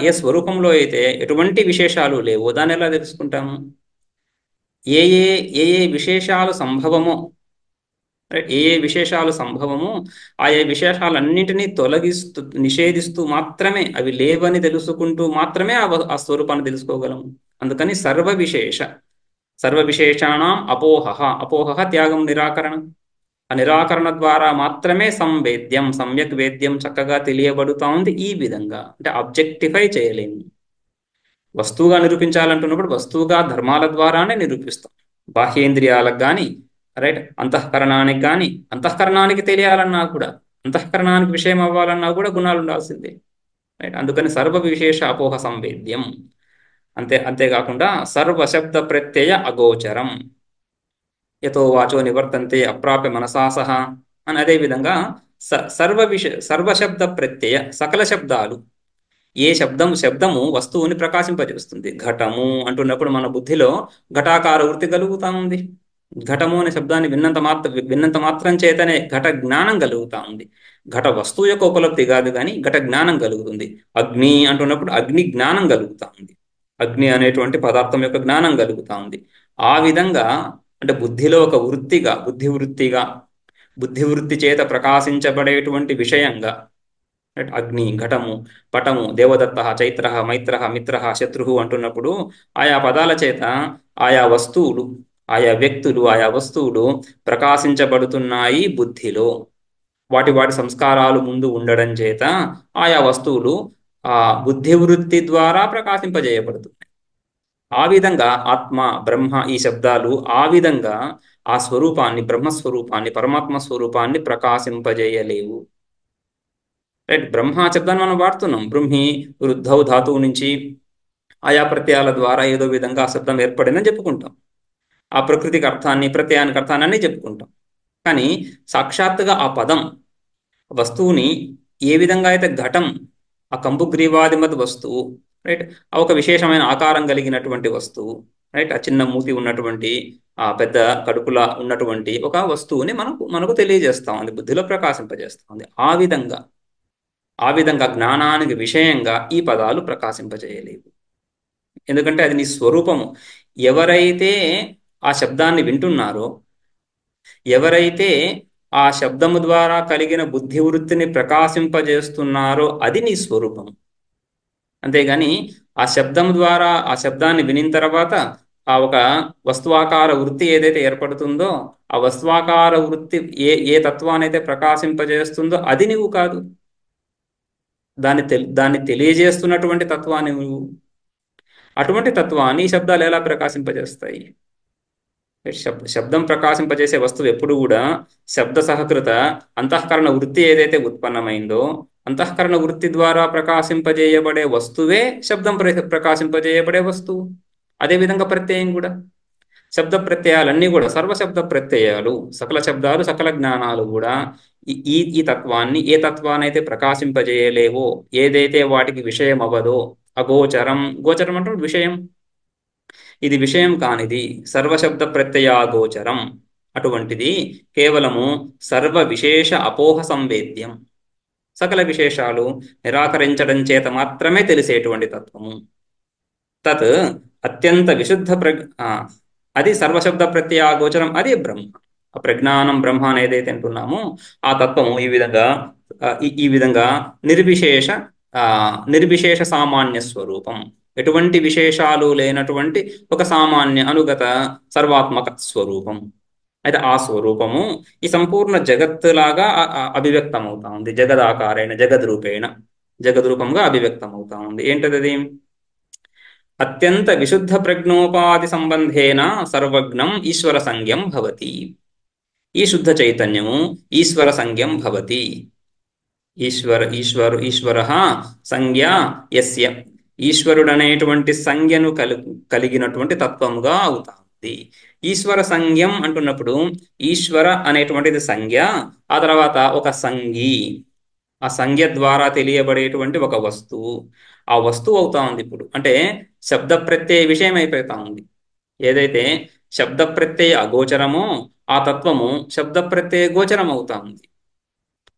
ఏ స్వరూపంలో అయితే ఎటువంటి విశేషాలు లేవో దాన్ని ఎలా తెలుసుకుంటాము? ఏ ఏ ఏ ఏ విశేషాలు సంభవమో, ఏ ఏ విశేషాలు సంభవమో ఆయా విశేషాలన్నింటినీ నిషేధిస్తూ మాత్రమే, అవి లేవని తెలుసుకుంటూ మాత్రమే ఆ స్వరూపాన్ని తెలుసుకోగలము. అందుకని సర్వ విశేషాణం అపోహ త్యాగం, నిరాకరణ. ఆ నిరాకరణ ద్వారా మాత్రమే సమ్యక్ వేద్యం చక్కగా తెలియబడుతా ఉంది. ఈ విధంగా అంటే ఆబ్జెక్టిఫై చేయలేము. వస్తువుగా నిరూపించాలంటున్నప్పుడు వస్తువుగా ధర్మాల ద్వారానే నిరూపిస్తాం. బాహ్యేంద్రియాలకు కానీ, రైట్, అంతఃకరణానికి కానీ, అంతఃకరణానికి తెలియాలన్నా కూడా, అంతఃకరణానికి విషయం అవ్వాలన్నా కూడా గుణాలు ఉండాల్సిందే. రైట్. అందుకని సర్వ విశేష అపోహ సంవేద్యం. అంతేకాకుండా సర్వశబ్ద ప్రత్యయ అగోచరం, యతో వాచో నివర్తంతే అప్రాప్య మనసా సహ అని. అదేవిధంగా సర్వశబ్ద ప్రత్యయ, సకల శబ్దాలు. శబ్దము వస్తువుని ప్రకాశింపజేస్తుంది. ఘటము అంటున్నప్పుడు మన బుద్ధిలో ఘటాకార వృత్తి కలుగుతా ఉంది. ఘటము అనే శబ్దాన్ని విన్నంత మాత్రం చేతనే ఘట జ్ఞానం కలుగుతా ఉంది. ఘట వస్తువు యొక్క ఉపలబ్ధి కాదు, కానీ ఘట జ్ఞానం కలుగుతుంది. అగ్ని అంటున్నప్పుడు అగ్ని జ్ఞానం కలుగుతా ఉంది. అగ్ని అనేటువంటి పదార్థం యొక్క జ్ఞానం కలుగుతా ఉంది. ఆ విధంగా అంటే బుద్ధిలో ఒక వృత్తిగా, బుద్ధి వృత్తి చేత ప్రకాశించబడేటువంటి విషయంగా, రైట్, అగ్ని, ఘటము, పటము, దేవదత్త, చైత్ర, మైత్ర, మిత్ర, శత్రు అంటున్నప్పుడు ఆయా పదాల చేత ఆయా వస్తువులు, ఆయా వ్యక్తులు, ఆయా వస్తువులు ప్రకాశించబడుతున్నాయి బుద్ధిలో. వాటి వాటి సంస్కారాలు ముందు ఉండడం చేత ఆయా వస్తువులు ఆ బుద్ధి వృత్తి ద్వారా ప్రకాశింపజేయబడుతున్నాయి. ఆ విధంగా ఆత్మ, బ్రహ్మ ఈ శబ్దాలు ఆ విధంగా ఆ స్వరూపాన్ని, బ్రహ్మస్వరూపాన్ని, పరమాత్మ స్వరూపాన్ని ప్రకాశింపజేయలేవు. రైట్, బ్రహ్మ శబ్దాన్ని మనం వాడుతున్నాం. బృంహి, వృద్ధౌ ధాతువు నుంచి ఆయా ప్రత్యయాల ద్వారా ఏదో విధంగా ఆ శబ్దం ఏర్పడిందని చెప్పుకుంటాం. ఆ ప్రకృతికి అర్థాన్ని, ప్రత్యయానికి అర్థాన్ని అన్నీ చెప్పుకుంటాం. కానీ సాక్షాత్తుగా ఆ పదం వస్తువుని ఏ విధంగా అయితే ఘటం, ఆ కంబుగ్రీవాదిమత్ వస్తువు, రైట్, ఆ ఒక విశేషమైన ఆకారం కలిగినటువంటి వస్తువు, రైట్, ఆ చిన్న మూతి ఉన్నటువంటి, ఆ పెద్ద కడుపులా ఉన్నటువంటి ఒక వస్తువుని మనకు తెలియజేస్తా ఉంది, బుద్ధిలో ప్రకాశింపజేస్తా ఉంది. ఆ విధంగా జ్ఞానానికి విషయంగా ఈ పదాలు ప్రకాశింపజేయలేవు. ఎందుకంటే అది నీ స్వరూపము. ఎవరైతే ఆ శబ్దాన్ని వింటున్నారో, ఎవరైతే ఆ శబ్దము ద్వారా కలిగిన బుద్ధి వృత్తిని ప్రకాశింపజేస్తున్నారో అది నీ స్వరూపము. అంతేగాని ఆ శబ్దం ద్వారా ఆ శబ్దాన్ని వినిన తర్వాత ఆ ఒక వస్తువాకార వృత్తి ఏదైతే ఏర్పడుతుందో, ఆ వస్తువాకార వృత్తి ఏ ఏ తత్వానైతే ప్రకాశింపజేస్తుందో అది నువ్వు కాదు. దాన్ని తెలియజేస్తున్నటువంటి తత్వాన్ని నువ్వు. అటువంటి తత్వాన్ని ఈ శబ్దాలు ఎలా ప్రకాశింపజేస్తాయి? శబ్దం ప్రకాశింపజేసే వస్తువు ఎప్పుడు కూడా శబ్ద సహకృత అంతఃకరణ వృత్తి ఏదైతే ఉత్పన్నమైందో, అంతఃకరణ వృత్తి ద్వారా ప్రకాశింపజేయబడే వస్తువే శబ్దం ప్రకాశింపజేయబడే వస్తువు. అదేవిధంగా ప్రత్యయం కూడా, శబ్ద ప్రత్యయాలన్నీ కూడా సర్వశబ్ద ప్రత్యయాలు, సకల శబ్దాలు, సకల జ్ఞానాలు కూడా ఈ ఈ ఈ తత్వాన్ని, ఏ తత్వానైతే ప్రకాశింపజేయలేవో, ఏదైతే వాటికి విషయం అవ్వదో, అగోచరం, గోచరం అంటే విషయం, ఇది విషయం కానిది, సర్వశబ్ద ప్రత్యయాగోచరం, అటువంటిది కేవలము సర్వ విశేష అపోహ సంవేద్యం, సకల విశేషాలు నిరాకరించడం చేత మాత్రమే తెలిసేటువంటి తత్వము. తత్ అత్యంత విశుద్ధ అది సర్వశబ్ద ప్రత్యయాగోచరం, అది బ్రహ్మ. ఆ ప్రజ్ఞానం బ్రహ్మ అని ఏదైతే అంటున్నామో ఆ తత్వము ఈ విధంగా నిర్విశేష నిర్విశేష సామాన్య స్వరూపం, ఎటువంటి విశేషాలు లేనటువంటి ఒక సామాన్య అనుగత సర్వాత్మక స్వరూపం. అయితే ఆ స్వరూపము ఈ సంపూర్ణ జగత్తులాగా అభివ్యక్తమవుతా ఉంది. జగదాకారేణ, జగద్రూపంగా అభివ్యక్తమవుతా ఉంది. ఏంటది? అత్యంత విశుద్ధ ప్రజ్ఞోపాధి సంబంధేన సర్వజ్ఞం ఈశ్వర సంజ్ఞం భవతి. ఈ శుద్ధ చైతన్యము ఈశ్వర సంజ్ఞం భవతి. ఈశ్వర సంజ్ఞ యస్య, ఈశ్వరుడు అనేటువంటి సంజ్ఞను కలిగినటువంటి తత్వముగా అవుతుంది. ఈశ్వర సంజ్ఞం అంటున్నప్పుడు ఈశ్వర అనేటువంటిది సంజ్ఞ, ఆ తర్వాత ఒక సంజ్ఞి, ఆ సంజ్ఞ ద్వారా తెలియబడేటువంటి ఒక వస్తువు, ఆ వస్తువు అవుతా ఉంది. ఇప్పుడు అంటే శబ్ద ప్రత్యయ విషయం అయిపోతా ఉంది. ఏదైతే శబ్ద ప్రత్యయ అగోచరమో ఆ తత్వము శబ్ద ప్రత్యయ గోచరం అవుతా ఉంది.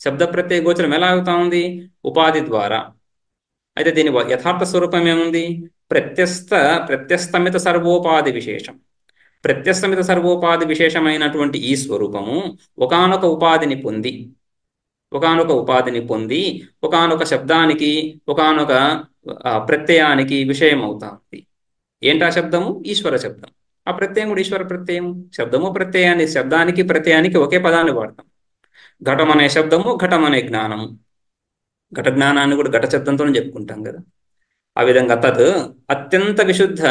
శబ్ద ప్రత్యయ గోచరం ఎలా అవుతా ఉంది? ఉపాధి ద్వారా. అయితే దీని యథార్థ స్వరూపం ఏముంది? ప్రత్యస్తమిత సర్వోపాధి విశేషం. ప్రత్యస్తమిత సర్వోపాధి విశేషమైనటువంటి ఈ స్వరూపము ఒకానొక ఉపాధిని పొంది ఒకానొక శబ్దానికి, ఒకానొక ప్రత్యయానికి విషయం అవుతా ఉంది. ఏంటా శబ్దము? ఈశ్వర శబ్దం. ఆ ప్రత్యయం కూడా ఈశ్వర ప్రత్యయం. శబ్దము ప్రత్యయాన్ని, శబ్దానికి ప్రత్యయానికి ఒకే పదాన్ని వాడతాం. ఘటం అనే శబ్దము, ఘటం అనే జ్ఞానము. ఘట జ్ఞానాన్ని కూడా ఘట శబ్దంతోనే చెప్పుకుంటాం కదా. ఆ విధంగా తత్ అత్యంత విశుద్ధ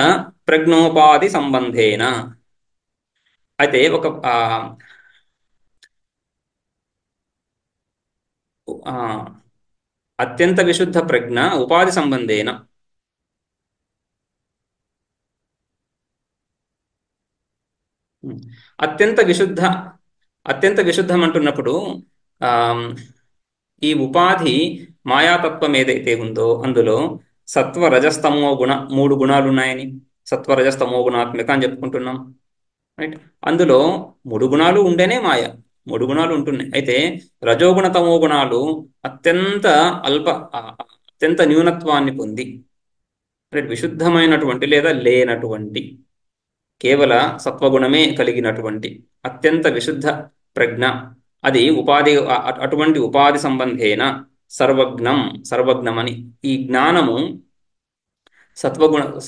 ప్రజ్ఞోపాధి సంబంధేన. అయితే ఒక అత్యంత విశుద్ధ ప్రజ్ఞ ఉపాధి సంబంధేన, అత్యంత విశుద్ధం అంటున్నప్పుడు ఈ ఉపాధి మాయాతత్వం ఏదైతే ఉందో అందులో సత్వ రజస్తమో మూడు గుణాలు ఉన్నాయని, సత్వ రజస్తమో గుణాత్మిక అని చెప్పుకుంటున్నాం. రైట్. అందులో మూడు గుణాలు ఉంటేనే మాయ, మూడు గుణాలు ఉంటున్నాయి. అయితే రజోగుణ తమో గుణాలు అత్యంత అల్ప అత్యంత న్యూనత్వాన్ని పొంది, రైట్, విశుద్ధమైనటువంటి లేదా లేనటువంటి కేవల సత్వగుణమే కలిగినటువంటి అత్యంత విశుద్ధ ప్రజ్ఞ, అది ఉపాధి అటువంటి ఉపాధి సంబంధేన సర్వజ్ఞం, సర్వజ్ఞమని ఈ జ్ఞానము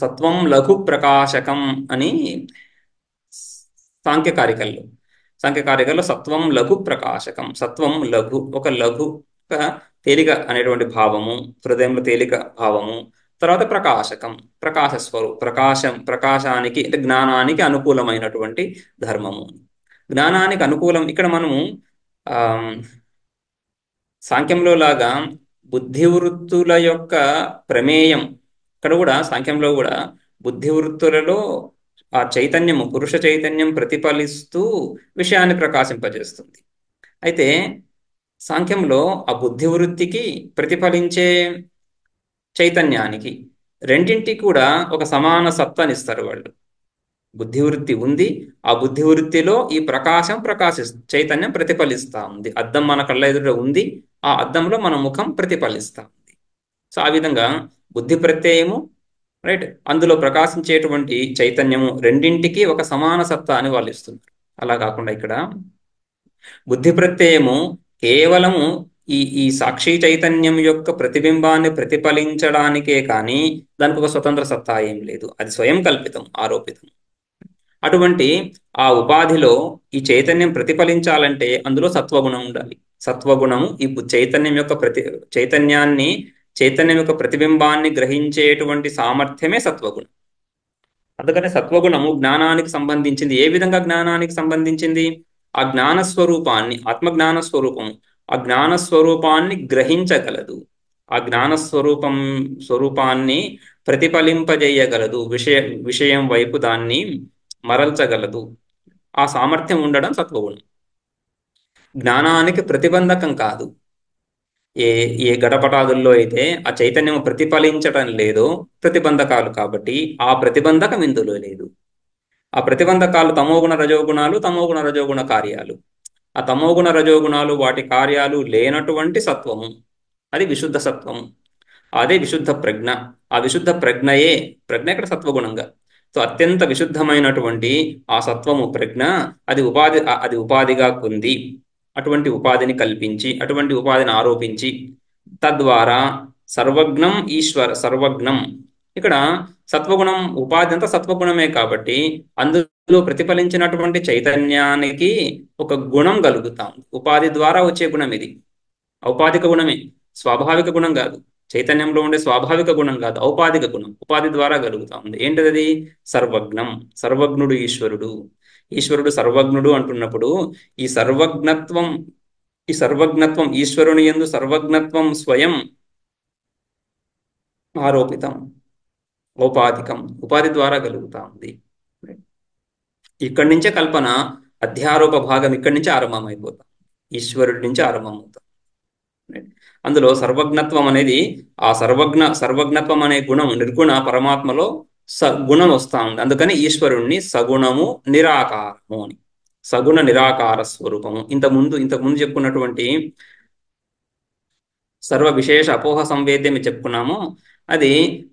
సత్వం లఘు ప్రకాశకం అని సాంఖ్యకారికల్లో సాంఖ్యకారికల్లో సత్వం లఘు ప్రకాశకం, సత్వం లఘు, ఒక లఘు, ఒక తేలిక అనేటువంటి భావము, హృదయంలో తేలిక భావము. తర్వాత ప్రకాశకం, ప్రకాశానికి అంటే జ్ఞానానికి అనుకూలమైనటువంటి ధర్మము. జ్ఞానానికి అనుకూలం ఇక్కడ మనము ఆ సాంఖ్యంలో లాగా బుద్ధివృత్తుల యొక్క ప్రమేయం, ఇక్కడ కూడా సాంఖ్యంలో కూడా బుద్ధివృత్తులలో ఆ చైతన్యము, పురుష చైతన్యం ప్రతిఫలిస్తూ విషయాన్ని ప్రకాశింపజేస్తుంది. అయితే సాంఖ్యంలో ఆ బుద్ధివృత్తికి ప్రతిఫలించే చైతన్యానికి రెండింటికి కూడా ఒక సమాన సత్తనిస్తారు వాళ్ళు. బుద్ధివృత్తి ఉంది, ఆ బుద్ధివృత్తిలో ఈ చైతన్యం ప్రతిఫలిస్తూ ఉంది. అద్దం మన కళ్ళ ఎదుట ఉంది, ఆ అద్దంలో మన ముఖం ప్రతిఫలిస్తూ ఉంది. సో ఆ విధంగా బుద్ధి ప్రత్యయము, రైట్, అందులో ప్రకాశించేటువంటి చైతన్యము రెండింటికి ఒక సమాన సత్తా అని వాళ్ళు ఇస్తున్నారు. అలా కాకుండా ఇక్కడ బుద్ధి ప్రత్యయము కేవలము ఈ సాక్షి చైతన్యం యొక్క ప్రతిబింబాన్ని ప్రతిఫలించడానికే కానీ దానికి ఒక స్వతంత్ర సత్తా ఏం లేదు, అది స్వయం కల్పితం, ఆరోపితం. అటువంటి ఆ ఉపాధిలో ఈ చైతన్యం ప్రతిఫలించాలంటే అందులో సత్వగుణం ఉండాలి. సత్వగుణము ఈ చైతన్యం యొక్క చైతన్యం యొక్క ప్రతిబింబాన్ని గ్రహించేటువంటి సామర్థ్యమే సత్వగుణం. అందుకనే సత్వగుణము జ్ఞానానికి సంబంధించింది. ఏ విధంగా జ్ఞానానికి సంబంధించింది? ఆ జ్ఞాన స్వరూపాన్ని, ఆత్మజ్ఞాన స్వరూపము, ఆ జ్ఞాన స్వరూపాన్ని గ్రహించగలదు, ఆ జ్ఞాన స్వరూపాన్ని ప్రతిఫలింపజేయగలదు, విషయం వైపు దాన్ని మరల్చగలదు. ఆ సామర్థ్యం ఉండడం సత్వగుణం. జ్ఞానానికి ప్రతిబంధకం కాదు. ఏ ఏ గడపటాదుల్లో అయితే ఆ చైతన్యం ప్రతిఫలించటం లేదో ప్రతిబంధకాలు, కాబట్టి ఆ ప్రతిబంధకం ఇందులో లేదు. ఆ ప్రతిబంధకాలు తమోగుణ రజోగుణాలు, తమోగుణ రజోగుణ కార్యాలు. ఆ తమోగుణ రజోగుణాలు వాటి కార్యాలు లేనటువంటి సత్వము, అది విశుద్ధ సత్వము, అదే విశుద్ధ ప్రజ్ఞ. ఆ విశుద్ధ ప్రజ్ఞ ఇక్కడ సత్వగుణంగా. సో అత్యంత విశుద్ధమైనటువంటి ఆ సత్వము ప్రజ్ఞ, అది ఉపాధిగా పొంది, అటువంటి ఉపాధిని కల్పించి, అటువంటి ఉపాధిని ఆరోపించి, తద్వారా సర్వజ్ఞం. ఇక్కడ సత్వగుణం ఉపాధి అంతా సత్వగుణమే కాబట్టి అందులో ప్రతిఫలించినటువంటి చైతన్యానికి ఒక గుణం కలుగుతాం. ఉపాధి ద్వారా వచ్చే గుణం ఇది, ఔపాధిక గుణమే, స్వాభావిక గుణం కాదు. చైతన్యంలో ఉండే స్వాభావిక గుణం కాదు, ఔపాధిక గుణం, ఉపాధి ద్వారా కలుగుతా ఉంది. ఏంటది? సర్వజ్ఞం. సర్వజ్ఞుడు ఈశ్వరుడు సర్వజ్ఞుడు అంటున్నప్పుడు ఈ సర్వజ్ఞత్వం ఈశ్వరుని యందు సర్వజ్ఞత్వం స్వయం ఆరోపితం, ఔపాధికం, ఉపాధి ద్వారా కలుగుతా ఉంది. ఇక్కడి నుంచే కల్పన, అధ్యారోప భాగం ఇక్కడి నుంచి ఆరంభమైపోతాం, ఈశ్వరుడి నుంచి ఆరంభమవుతాం. అందులో సర్వజ్ఞత్వం అనేది, ఆ సర్వజ్ఞత్వం అనే గుణం నిర్గుణ పరమాత్మలో గుణం వస్తూ ఉంది. అందుకని ఈశ్వరుణ్ణి సగుణము నిరాకారము అని, సగుణ నిరాకార స్వరూపము. ఇంతకుముందు చెప్పుకున్నటువంటి సర్వ విశేష అపోహ సంవేద్యం చెప్పుకున్నాము, అది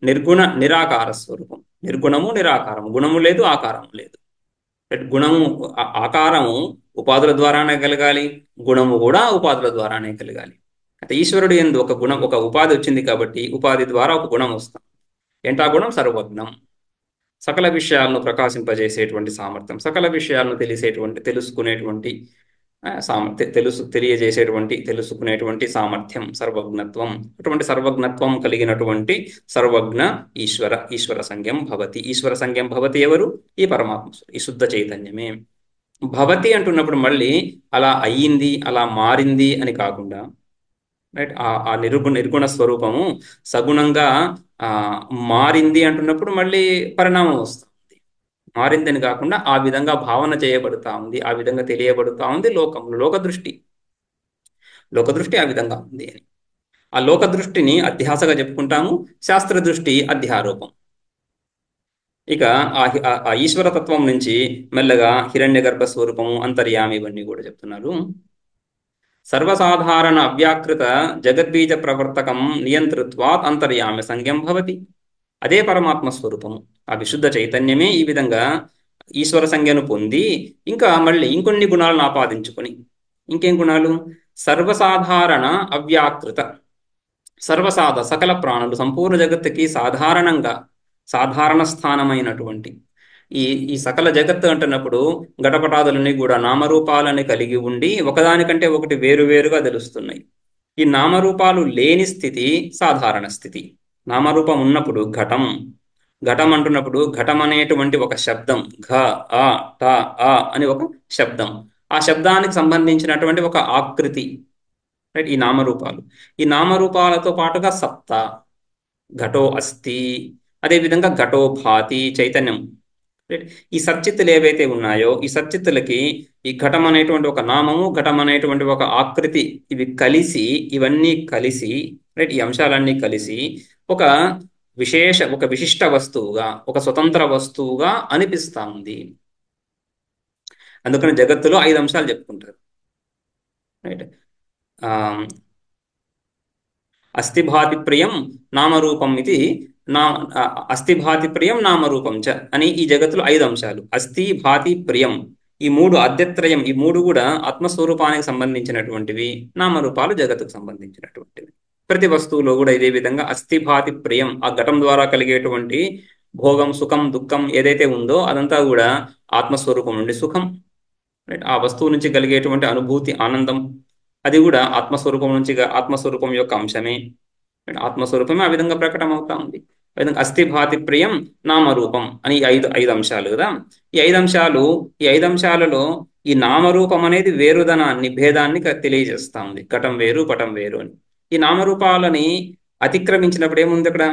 నిర్గుణ నిరాకార స్వరూపం. నిర్గుణము నిరాకారము, గుణము లేదు, ఆకారము లేదు. గుణము ఆకారము ఉపాధుల ద్వారానే కలగాలి, గుణము కూడా ఉపాధుల ద్వారానే కలగాలి. అయితే ఈశ్వరుడు యందు ఒక ఉపాధి వచ్చింది కాబట్టి ఉపాధి ద్వారా ఒక గుణం వస్తాం. ఏంటా గుణం? సర్వజ్ఞం. సకల విషయాలను ప్రకాశింపజేసేటువంటి సామర్థ్యం, సకల విషయాలను తెలుసుకునేటువంటి తెలుసుకునేటువంటి సామర్థ్యం, సర్వజ్ఞత్వం. అటువంటి సర్వజ్ఞత్వం కలిగినటువంటి సర్వజ్ఞ ఈశ్వర సంజ్ఞం భవతి. ఈశ్వర సంజ్ఞం భవతి ఎవరు? ఈ పరమాత్మ, ఈ శుద్ధ చైతన్యమే. భవతి అంటున్నప్పుడు మళ్ళీ అలా అయ్యింది, అలా మారింది అని కాకుండా, రైట్, ఆ నిర్గుణ స్వరూపము సగుణంగా మారింది అంటున్నప్పుడు మళ్ళీ పరిణామం వస్తుంది. మారిందని కాకుండా ఆ విధంగా భావన చేయబడుతూ ఉంది, ఆ విధంగా తెలియబడుతూ ఉంది లోకంలో. లోకదృష్టి ఆ విధంగా ఉంది అని. ఆ లోకదృష్టిని అధ్యాసగా చెప్పుకుంటాము, శాస్త్ర దృష్టి అధ్యారోపం. ఇక ఆ ఈశ్వరతత్వం నుంచి మెల్లగా హిరణ్యగర్భ స్వరూపము, అంతర్యామి ఇవన్నీ కూడా చెప్తున్నారు. సర్వసాధారణ అవ్యాకృత జగద్బీజ ప్రవర్తకం నియంతృత్వాత్ అంతర్యామి సంజ్ఞం భవతి. అదే పరమాత్మ స్వరూపము, ఆ విశుద్ధ చైతన్యమే ఈ విధంగా ఈశ్వర సంజ్ఞను పొంది ఇంకా మళ్ళీ ఇంకొన్ని గుణాలను ఆపాదించుకొని, ఇంకేం గుణాలు? సర్వసాధారణ అవ్యాకృత, సకల ప్రాణులు సంపూర్ణ జగత్తుకి సాధారణంగా సాధారణ స్థానమైనటువంటి ఈ ఈ సకల జగత్తు అంటున్నప్పుడు ఘటపటాదులన్నీ కూడా నామరూపాలని కలిగి ఉండి ఒకదానికంటే ఒకటి వేరువేరుగా తెలుస్తున్నాయి. ఈ నామరూపాలు లేని స్థితి సాధారణ స్థితి. నామరూపం ఉన్నప్పుడు ఘటం, ఘటం అంటున్నప్పుడు ఘటం అనేటువంటి ఒక శబ్దం, ఘ ఆ ట ఆ అని ఒక శబ్దం, ఆ శబ్దానికి సంబంధించినటువంటి ఒక ఆకృతి, రైట్? ఈ నామరూపాలు, ఈ నామరూపాలతో పాటుగా సత్తా, ఘటో అస్థి, అదేవిధంగా ఘటో భాతి చైతన్యం, రైట్? ఈ సచ్చిత్తులు ఏవైతే ఉన్నాయో ఈ సచ్చిత్తులకి ఈ ఘటం అనేటువంటి ఒక నామము, ఘటం అనేటువంటి ఒక ఆకృతి, ఇవి కలిసి, ఇవన్నీ కలిసి, రైట్, ఈ అంశాలన్నీ కలిసి ఒక ఒక విశిష్ట వస్తువుగా, ఒక స్వతంత్ర వస్తువుగా అనిపిస్తా ఉంది. అందుకని జగత్తులో 5 అంశాలు చెప్పుకుంటారు, రైట్? అస్థిభాతి ప్రియం నామరూపం ఇది నా అస్థిభాతి ప్రియం నామరూపం చ అని ఈ జగత్తులో 5 అంశాలు. అస్థి, భాతి, ప్రియం, ఈ 3 అద్యత్రయం, ఈ 3 కూడా ఆత్మస్వరూపానికి సంబంధించినటువంటివి, నామరూపాలు జగత్తుకు సంబంధించినటువంటివి. ప్రతి వస్తువులో కూడా ఇదే విధంగా అస్థిభాతి ప్రియం, ఆ ఘటం ద్వారా కలిగేటువంటి భోగం, సుఖం, దుఃఖం ఏదైతే ఉందో అదంతా కూడా ఆత్మస్వరూపం నుండి సుఖం, రైట్? ఆ వస్తువు నుంచి కలిగేటువంటి అనుభూతి, ఆనందం, అది కూడా ఆత్మస్వరూపం నుంచి, ఆత్మస్వరూపం యొక్క అంశమే. ఆత్మస్వరూపమే ఆ విధంగా ప్రకటన అవుతా ఉంది. ఆ విధంగా అస్థిభాతి ప్రియం నామరూపం అని ఐదు అంశాలు కదా. ఈ 5 అంశాలు, ఈ 5 అంశాలలో ఈ నామరూపం అనేది వేరుదనాన్ని, భేదాన్ని తెలియజేస్తా ఉంది. ఘటం వేరు, పటం వేరు అని. ఈ నామరూపాలని అతిక్రమించినప్పుడు ఏముంది అక్కడ?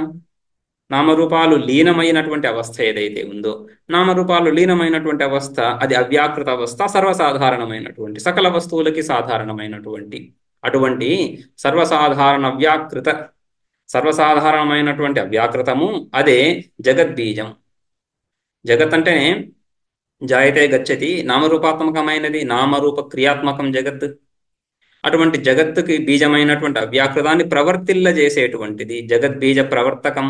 నామరూపాలు లీనమైనటువంటి అవస్థ ఏదైతే ఉందో, నామరూపాలు లీనమైనటువంటి అవస్థ అది అవ్యాకృత అవస్థ, సర్వసాధారణమైనటువంటి, సకల వస్తువులకి సాధారణమైనటువంటి అటువంటి సర్వసాధారణ అవ్యాకృత, సర్వసాధారణమైనటువంటి అవ్యాకృతము అదే జగద్బీజం. జగత్ అంటేనే జాయతే గచ్చతి, నామరూపాత్మకమైనది, నామరూప క్రియాత్మకం జగత్. అటువంటి జగత్తుకి బీజమైనటువంటి అవ్యాకృతాన్ని ప్రవర్తిల్ల చేసేటువంటిది జగద్బీజ ప్రవర్తకం.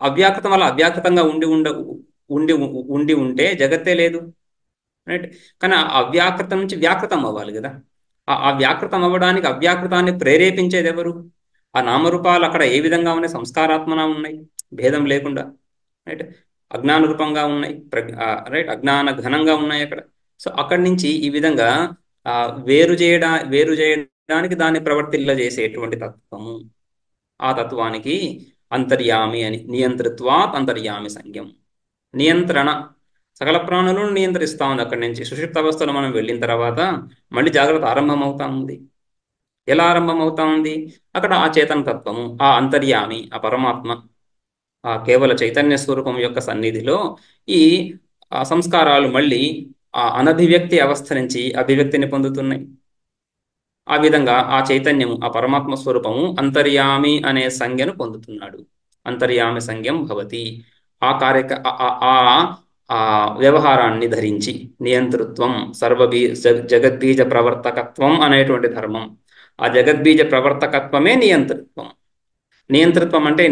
అవ్యాకృతం వల్ల అవ్యాకృతంగా ఉండి ఉంటే జగత్తే లేదు, రైట్? కానీ ఆ అవ్యాకృతం నుంచి వ్యాకృతం అవ్వాలి కదా. ఆ వ్యాకృతం అవ్వడానికి అవ్యాకృతాన్ని ప్రేరేపించేది ఎవరు? ఆ నామరూపాలు అక్కడ ఏ విధంగా ఉన్నాయి? సంస్కారాత్మన ఉన్నాయి, భేదం లేకుండా, రైట్? అజ్ఞాన రూపంగా ఉన్నాయి, రైట్, అజ్ఞాన ఘనంగా ఉన్నాయి అక్కడ. సో అక్కడి నుంచి ఈ విధంగా వేరు చేయడానికి దాన్ని ప్రవర్తిల్ల చేసేటువంటి తత్వము, ఆ తత్వానికి అంతర్యామి అని, నియంతృత్వాత్ అంతర్యామి సంజ్ఞం. నియంత్రణ, సకల ప్రాణులను నియంత్రిస్తా ఉంది. అక్కడి నుంచి సుషుప్త అవస్థలో మనం వెళ్ళిన తర్వాత మళ్ళీ జాగ్రత్త ఆరంభం అవుతా ఉంది. ఎలా ఆరంభం అవుతా ఉంది? అక్కడ ఆ చేతన తత్వము, ఆ అంతర్యామి, ఆ పరమాత్మ, ఆ కేవల చైతన్య స్వరూపం యొక్క సన్నిధిలో ఈ సంస్కారాలు మళ్ళీ ఆ అనభివ్యక్తి అవస్థ నుంచి అభివ్యక్తిని పొందుతున్నాయి. ఆ విధంగా ఆ చైతన్యము, ఆ పరమాత్మ స్వరూపము అంతర్యామి అనే సంజ్ఞను పొందుతున్నాడు. అంతర్యామి సంజ్ఞం భవతి. ఆ ఆ వ్యవహారాన్ని ధరించి నియంతృత్వం, జగద్బీజ ప్రవర్తకత్వం అనేటువంటి ధర్మం, ఆ జగద్బీజ ప్రవర్తకత్వమే నియంతృత్వం. నియంతృత్వం అంటే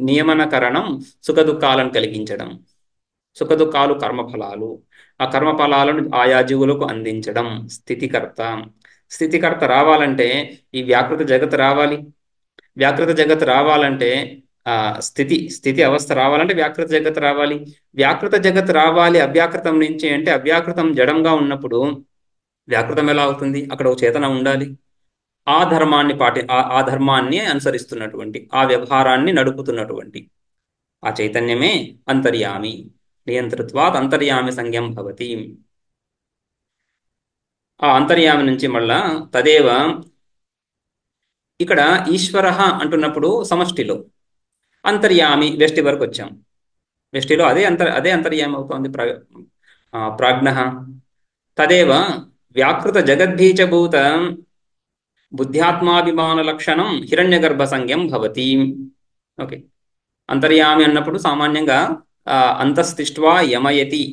నియమనకరణం, సుఖదుఖాలను కలిగించడం. సుఖదుఖాలు కర్మఫలాలు, ఆ కర్మఫలాలను ఆయా జీవులకు అందించడం స్థితికర్త. స్థితికర్త రావాలంటే ఈ వ్యాకృత జగత్ రావాలి. వ్యాకృత జగత్ రావాలంటే స్థితి అవస్థ రావాలంటే వ్యాకృత జగత్ రావాలి. వ్యాకృత జగత్ రావాలి అవ్యాకృతం నుంచి అంటే, అవ్యాకృతం జడంగా ఉన్నప్పుడు వ్యాకృతం ఎలా అవుతుంది? అక్కడ ఒక చేతన ఉండాలి. ఆ ధర్మాన్ని ఆ ధర్మాన్ని అనుసరిస్తున్నటువంటి, ఆ వ్యవహారాన్ని నడుపుతున్నటువంటి ఆ చైతన్యమే అంతర్యామి. నియంతృత్వాత్ అంతర్యామి సంజ్ఞం భవతి. ఆ అంతర్యామి నుంచి మళ్ళా తదేవ, ఇక్కడ ఈశ్వర అంటున్నప్పుడు సమష్టిలో, అంతర్యామి వ్యష్టి వరకు వచ్చాం. వ్యష్టిలో అదే అంతర్యామి అవుతోంది. ప్రాజ్ఞ తదేవ వ్యాకృత జగద్బీజభూత బుద్ధ్యాత్మాభిమాన లక్షణం హిరణ్యగర్భ సంజ్ఞం భవతి. ఓకే, అంతర్యామి అన్నప్పుడు సామాన్యంగా అంతస్తిష్ట్వా యమయతి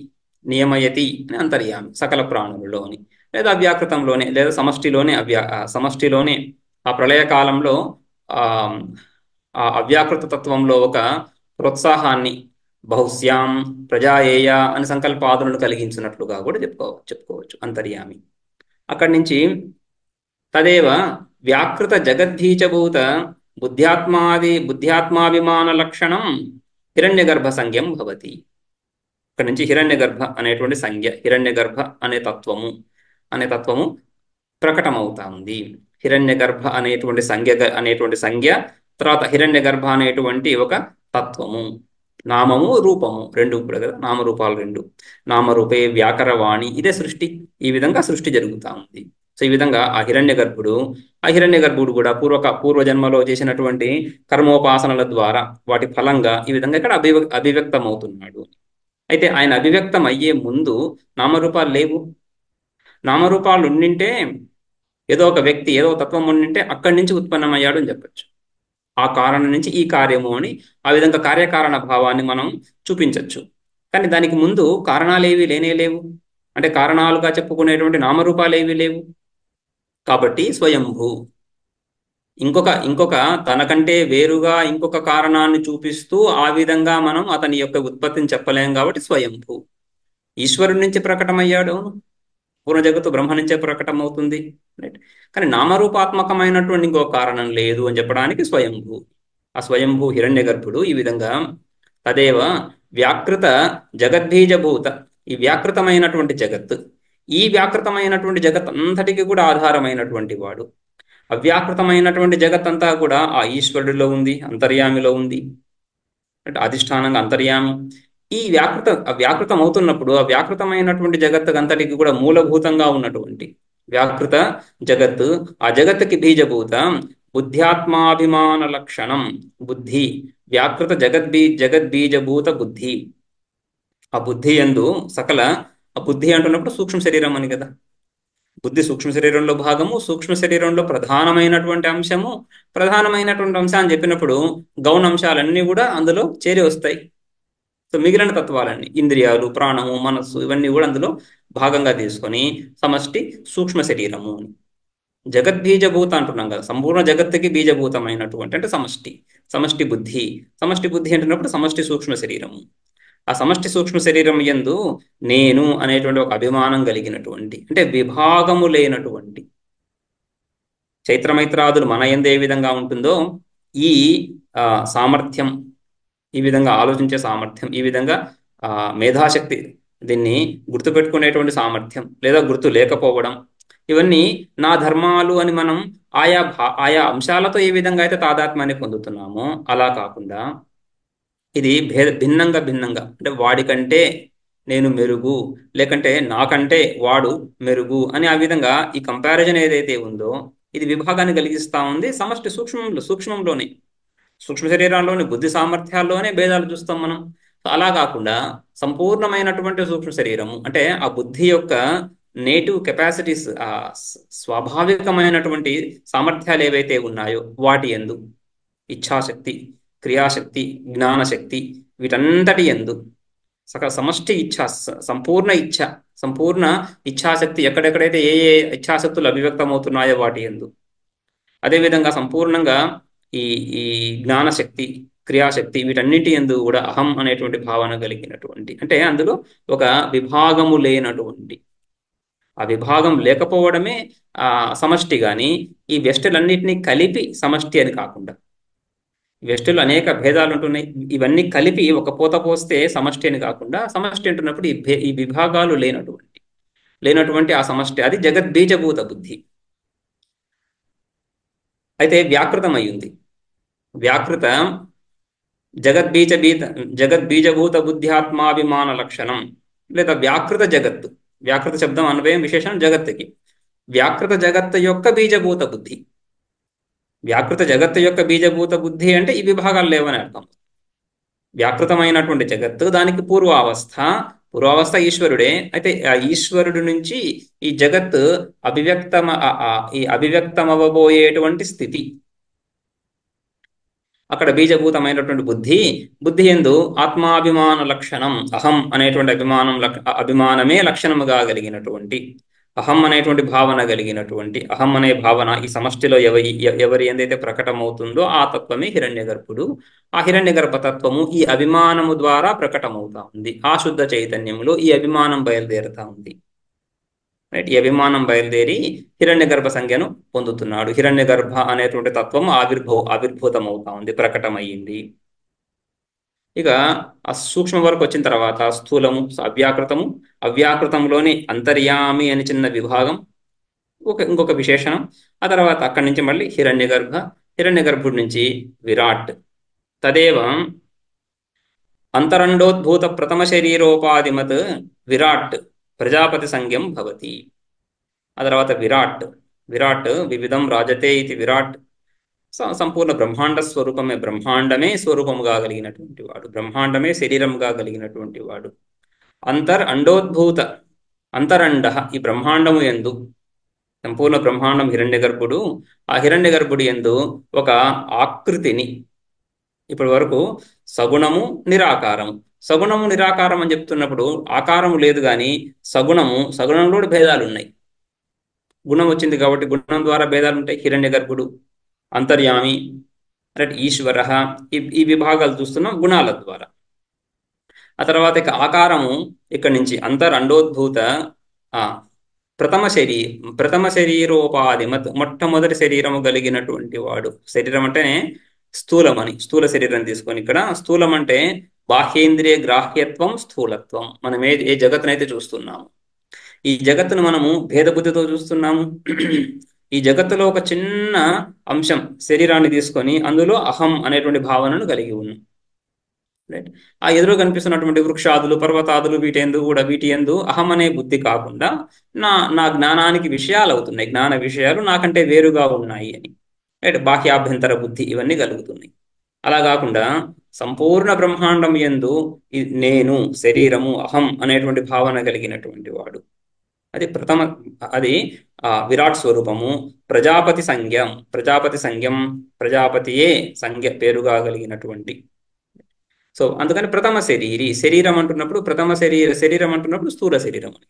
నియమయతి అని అంతర్యామి సకల ప్రాణులలోని, లేదా అవ్యాకృతంలోనే, లేదా సమష్టిలోనే సమష్టిలోనే ఆ ప్రళయ కాలంలో ఆ ఆ అవ్యాకృత తత్వంలో ఒక ప్రోత్సాహాన్ని బహుశ్యాం ప్రజాయేయ అని సంకల్పాదులను కలిగించినట్లుగా కూడా చెప్పుకోవచ్చు అంతర్యామి. అక్కడి నుంచి తదేవ వ్యాకృత జగద్బీజభూత బుద్ధ్యాత్మాభిమాన లక్షణం హిరణ్యగర్భ సంజ్ఞం భవతి. ఇక్కడ నుంచి హిరణ్యగర్భ అనేటువంటి సంజ్ఞ, హిరణ్యగర్భ అనే తత్వము ప్రకటమవుతా ఉంది. హిరణ్యగర్భ అనేటువంటి సంజ్ఞ తర్వాత హిరణ్యగర్భ అనేటువంటి ఒక తత్వము, నామము రూపము రెండు కూడా కదా, నామరూపాలు రెండు. నామరూపే వ్యాకరవాణి, ఇదే సృష్టి. ఈ విధంగా సృష్టి జరుగుతూ ఉంది. సో ఈ విధంగా ఆ హిరణ్యగర్భుడు కూడా పూర్వజన్మలో చేసినటువంటి కర్మోపాసనల ద్వారా వాటి ఫలంగా ఈ విధంగా ఇక్కడ అభివ్యక్తమవుతున్నాడు. అయితే ఆయన అభివ్యక్తం అయ్యే ముందు నామరూపాలు లేవు. నామరూపాలు ఉండింటే ఏదో ఒక వ్యక్తి, ఏదో తత్వం ఉండింటే అక్కడి నుంచి ఉత్పన్నమయ్యాడు అని చెప్పచ్చు. ఆ కారణం నుంచి ఈ కార్యము అని ఆ విధంగా కార్యకారణ భావాన్ని మనం చూపించవచ్చు. కానీ దానికి ముందు కారణాలేవి లేవు. అంటే కారణాలుగా చెప్పుకునేటువంటి నామరూపాలు ఏవి లేవు. కాబట్టి స్వయంభూ, ఇంకొక తనకంటే వేరుగా ఇంకొక కారణాన్ని చూపిస్తూ ఆ విధంగా మనం అతని యొక్క ఉత్పత్తిని చెప్పలేం. కాబట్టి స్వయంభూ ఈశ్వరుడి నుంచి ప్రకటమయ్యాడు. పూర్ణ జగత్తు బ్రహ్మ నుంచే ప్రకటమవుతుంది. రైట్. కానీ నామరూపాత్మకమైనటువంటి ఇంకో కారణం లేదు అని చెప్పడానికి స్వయంభూ. ఆ స్వయంభూ హిరణ్యగర్భుడు ఈ విధంగా తదేవ వ్యాకృత జగద్బీజభూత, ఈ వ్యాకృతమైనటువంటి జగత్, ఈ వ్యాకృతమైనటువంటి జగత్ అంతటికి కూడా ఆధారమైనటువంటి వాడు. అవ్యాకృతమైనటువంటి జగత్ అంతా కూడా ఆ ఈశ్వరుడిలో ఉంది, అంతర్యామిలో ఉంది. అంటే అధిష్టానంగా అంతర్యామి. ఈ వ్యాకృతం అవుతున్నప్పుడు ఆ వ్యాకృతమైనటువంటి జగత్తు అంతటికి కూడా మూలభూతంగా ఉన్నటువంటి వ్యాకృత జగత్తు, ఆ జగత్తుకి బీజభూత బుద్ధ్యాత్మాభిమాన లక్షణం బుద్ధి, వ్యాకృత జగద్బీజభూత బుద్ధి. ఆ బుద్ధి యందు ఆ బుద్ధి అంటున్నప్పుడు సూక్ష్మ శరీరం అని కదా. బుద్ధి సూక్ష్మ శరీరంలో భాగము, సూక్ష్మ శరీరంలో ప్రధానమైనటువంటి అంశము. ప్రధానమైనటువంటి అంశాన్ని చెప్పినప్పుడు గౌణ అంశాలన్నీ కూడా అందులో చేరి వస్తాయి. సో మిగిలిన తత్వాలన్నీ, ఇంద్రియాలు, ప్రాణము, మనస్సు, ఇవన్నీ కూడా అందులో భాగంగా తీసుకొని సమష్టి సూక్ష్మ శరీరము. జగద్బీజభూత అంటున్నాం కదా, సంపూర్ణ జగత్తుకి బీజభూతమైనటువంటి అంటే సమష్టి బుద్ధి. సమష్టి బుద్ధి అంటున్నప్పుడు సమష్టి సూక్ష్మ శరీరము. ఆ సమష్టి సూక్ష్మ శరీరం యందు నేను అనేటువంటి ఒక అభిమానం కలిగినటువంటి, అంటే విభాగము లేనటువంటి చైత్రమైత్రాదులు మన యందు ఏ విధంగా ఉంటుందో ఈ సామర్థ్యం, ఈ విధంగా ఆలోచించే సామర్థ్యం, ఈ విధంగా మేధాశక్తి, దీన్ని గుర్తుపెట్టుకునేటువంటి సామర్థ్యం లేదా గుర్తు లేకపోవడం, ఇవన్నీ నా ధర్మాలు అని మనం ఆయా అంశాలతో ఏ విధంగా అయితే తాదాత్మ్యాన్ని పొందుతున్నామో అలా కాకుండా ఇది భిన్నంగా అంటే వాడికంటే నేను మెరుగు, లేకంటే నాకంటే వాడు మెరుగు అని ఆ విధంగా ఈ కంపారిజన్ ఏదైతే ఉందో ఇది విభాగాన్ని కలిగిస్తా ఉంది. సమష్టి సూక్ష్మంలోనే, సూక్ష్మ శరీరాల్లోని బుద్ధి సామర్థ్యాల్లోనే భేదాలు చూస్తాం మనం. అలా కాకుండా సంపూర్ణమైనటువంటి సూక్ష్మ శరీరము అంటే ఆ బుద్ధి యొక్క నేటివ్ కెపాసిటీస్, ఆ స్వాభావికమైనటువంటి సామర్థ్యాలు ఏవైతే ఉన్నాయో వాటి యందు ఇచ్ఛాశక్తి, క్రియాశక్తి, జ్ఞానశక్తి, వీటంతటి యందు సమష్టి సంపూర్ణ ఇచ్ఛాశక్తి ఎక్కడెక్కడైతే ఏ ఇచ్ఛాశక్తులు అభివ్యక్తమవుతున్నాయో వాటి యందు, అదేవిధంగా సంపూర్ణంగా ఈ ఈ జ్ఞానశక్తి, క్రియాశక్తి, వీటన్నిటి యందు కూడా అహం అనేటువంటి భావన కలిగినటువంటి, అంటే అందులో ఒక విభాగము లేనటువంటి, ఆ విభాగం లేకపోవడమే సమష్టి. కానీ ఈ వ్యష్టులన్నిటినీ కలిపి సమష్టి అని కాకుండా, వ్యష్టులు అనేక భేదాలు ఉంటున్నాయి, ఇవన్నీ కలిపి ఒక పూత పోస్తే సమష్టి అని కాకుండా, సమష్టి అంటున్నప్పుడు ఈ విభాగాలు లేనటువంటి ఆ సమష్టి, అది జగద్బీజభూత బుద్ధి. అయితే వ్యాకృతమయ్యింది. వ్యాకృత జగద్బీజభూత బుద్ధ్యాత్మాభిమాన లక్షణం లేదా వ్యాకృత జగత్తు. వ్యాకృత శబ్దం అన్వయం విశేషణం జగత్తుకి. వ్యాకృత జగత్తు యొక్క బీజభూత బుద్ధి. వ్యాకృత జగత్తు యొక్క బీజభూత బుద్ధి అంటే ఈ విభాగాలు లేవని అర్థం. వ్యాకృతమైనటువంటి జగత్తు, దానికి పూర్వావస్థ ఈశ్వరుడే. అయితే ఆ ఈశ్వరుడు నుంచి ఈ జగత్తు అభివ్యక్తమవబోయేటువంటి స్థితి, అక్కడ బీజభూతమైనటువంటి బుద్ధి యందు ఆత్మాభిమాన లక్షణం అహం అనేటువంటి అభిమానమే లక్షణముగా కలిగినటువంటి, అహం అనేటువంటి భావన కలిగినటువంటి, అహం అనే భావన ఈ సమష్టిలో ఎవరి ఎందైతే ప్రకటమవుతుందో ఆ తత్వమే హిరణ్యగర్భుడు. ఆ హిరణ్యగర్భ తత్వము ఈ అభిమానము ద్వారా ప్రకటమవుతా ఉంది. ఆ శుద్ధ చైతన్యములో ఈ అభిమానం బయలుదేరుతా ఉంది. రైట్, ఈ అభిమానం బయలుదేరి హిరణ్యగర్భ సంజ్ఞను పొందుతున్నాడు. హిరణ్యగర్భ అనేటువంటి తత్వం ఆవిర్భూతమవుతా ఉంది, ప్రకటమయ్యింది. ఇక ఆ సూక్ష్మ వరకు వచ్చిన తర్వాత స్థూలము, అవ్యాకృతము, అవ్యాకృతంలోని అంతర్యామి అని చిన్న విభాగం, ఇంకొక విశేషణం. ఆ తర్వాత అక్కడి నుంచి మళ్ళీ హిరణ్యగర్భుడి నుంచి విరాట్. తదేవ అంతరండోద్భూత ప్రథమ శరీరోపాధిమత్ విరాట్ ప్రజాపతి సంజ్ఞం భవతి. ఆ తర్వాత విరాట్ వివిధం రాజతే ఇది విరాట్ సంపూర్ణ బ్రహ్మాండ స్వరూపమే, బ్రహ్మాండమే స్వరూపముగా కలిగినటువంటి వాడు, బ్రహ్మాండమే శరీరముగా కలిగినటువంటి వాడు. అండోద్భూత అంతరండ, ఈ బ్రహ్మాండము యందు సంపూర్ణ బ్రహ్మాండం హిరణ్యగర్భుడు. ఆ హిరణ్యగర్భుడి యందు ఒక ఆకృతిని, ఇప్పటి వరకు సగుణము నిరాకారము, సగుణము నిరాకారం అని చెప్తున్నప్పుడు ఆకారము లేదు కానీ సగుణంలో భేదాలు ఉన్నాయి. గుణం వచ్చింది కాబట్టి గుణం ద్వారా భేదాలు ఉంటాయి. హిరణ్యగర్భుడు, అంతర్యామి, ఈశ్వర, ఈ విభాగాలు చూస్తున్నాం గుణాల ద్వారా. ఆ తర్వాత ఇక ఆకారము ఇక్కడి నుంచి అండోద్భూత ప్రథమ శరీరోపాధి మొట్టమొదటి శరీరము కలిగినటువంటి వాడు. శరీరం అంటేనే స్థూల శరీరం తీసుకొని, ఇక్కడ స్థూలం అంటే బాహ్యేంద్రియ గ్రాహ్యత్వం, స్థూలత్వం. మనం ఏ జగత్తునైతే చూస్తున్నాము, ఈ జగత్తును మనము భేదబుద్ధితో చూస్తున్నాము. ఈ జగత్తులో ఒక చిన్న అంశం శరీరాన్ని తీసుకొని అందులో అహం అనేటువంటి భావనను కలిగి ఉన్నాం. రైట్, ఆ ఎదురు కనిపిస్తున్నటువంటి వృక్షాదులు, పర్వతాదులు, వీటి యందు అహం అనే బుద్ధి కాకుండా నా జ్ఞానానికి విషయాలు అవుతున్నాయి, జ్ఞాన విషయాలు నాకంటే వేరుగా ఉన్నాయి అని. రైట్, బాహ్యాభ్యంతర బుద్ధి ఇవన్నీ కలుగుతున్నాయి. అలా కాకుండా సంపూర్ణ బ్రహ్మాండం యందు నేను, శరీరము, అహం అనేటువంటి భావన కలిగినటువంటి వాడు. అది విరాట్ స్వరూపము. ప్రజాపతి సంజ్ఞం, ప్రజాపతియే సంజ్ఞ పేరుగా కలిగినటువంటి. సో అందుకని ప్రథమ శరీరం అంటున్నప్పుడు, ప్రథమ శరీరం అంటున్నప్పుడు స్థూల శరీరం అని.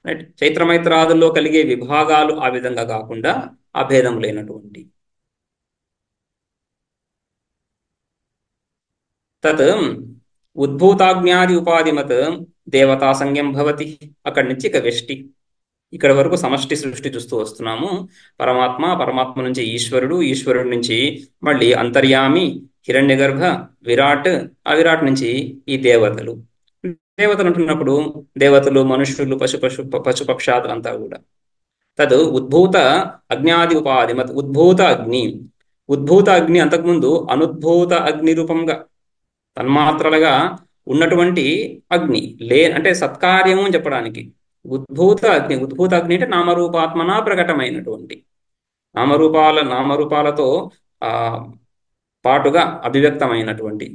రైట్, చైత్రమైత్రాదుల్లో కలిగే విభాగాలు ఆ విధంగా కాకుండా అభేదం లేనటువంటి తత్ ఉద్భూతాజ్ఞాది ఉపాధిమత్ దేవతా సంజ్ఞం భవతి. అక్కడి నుంచి ఇక వెష్టి, ఇక్కడ వరకు సమష్టి సృష్టి చూస్తూ వస్తున్నాము. పరమాత్మ నుంచి ఈశ్వరుడి నుంచి మళ్ళీ అంతర్యామి, హిరణ్యగర్భ, విరాట్, ఆ విరాట్ నుంచి ఈ దేవతలు అంటున్నప్పుడు దేవతలు, మనుష్యులు, పశుపక్షాదులు అంతా కూడా. తద్ ఉద్భూత అజ్ఞాది ఉపాధిమత్ ఉద్భూత అగ్ని అంతకుముందు అనుద్భూత అగ్ని రూపంగా తన్మాత్రలుగా ఉన్నటువంటి అగ్ని అంటే సత్కార్యము అని చెప్పడానికి ఉద్భూత అగ్ని అంటే నామరూపాత్మన ప్రకటమైనటువంటి, నామరూపాలతో పాటుగా అభివ్యక్తమైనటువంటి,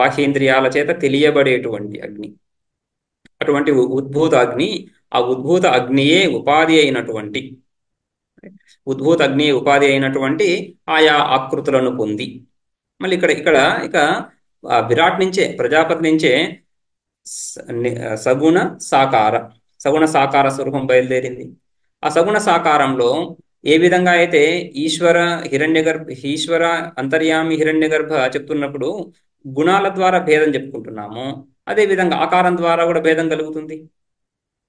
బాహ్యేంద్రియాల చేత తెలియబడేటువంటి అగ్ని. అటువంటి ఉద్భూత అగ్ని, ఆ ఉద్భూత అగ్నియే ఉపాధి అయినటువంటి ఆయా ఆకృతులను పొంది, మళ్ళీ ఇక్కడ విరాట్ నుంచే, ప్రజాపతి నుంచే సగుణ సాకార స్వరూపం బయలుదేరింది. ఆ సగుణ సాకారంలో ఏ విధంగా అయితే ఈశ్వర అంతర్యామి హిరణ్యగర్భ చెప్తున్నప్పుడు గుణాల ద్వారా భేదం చెప్పుకుంటున్నాము, అదే విధంగా ఆకారం ద్వారా కూడా భేదం కలుగుతుంది.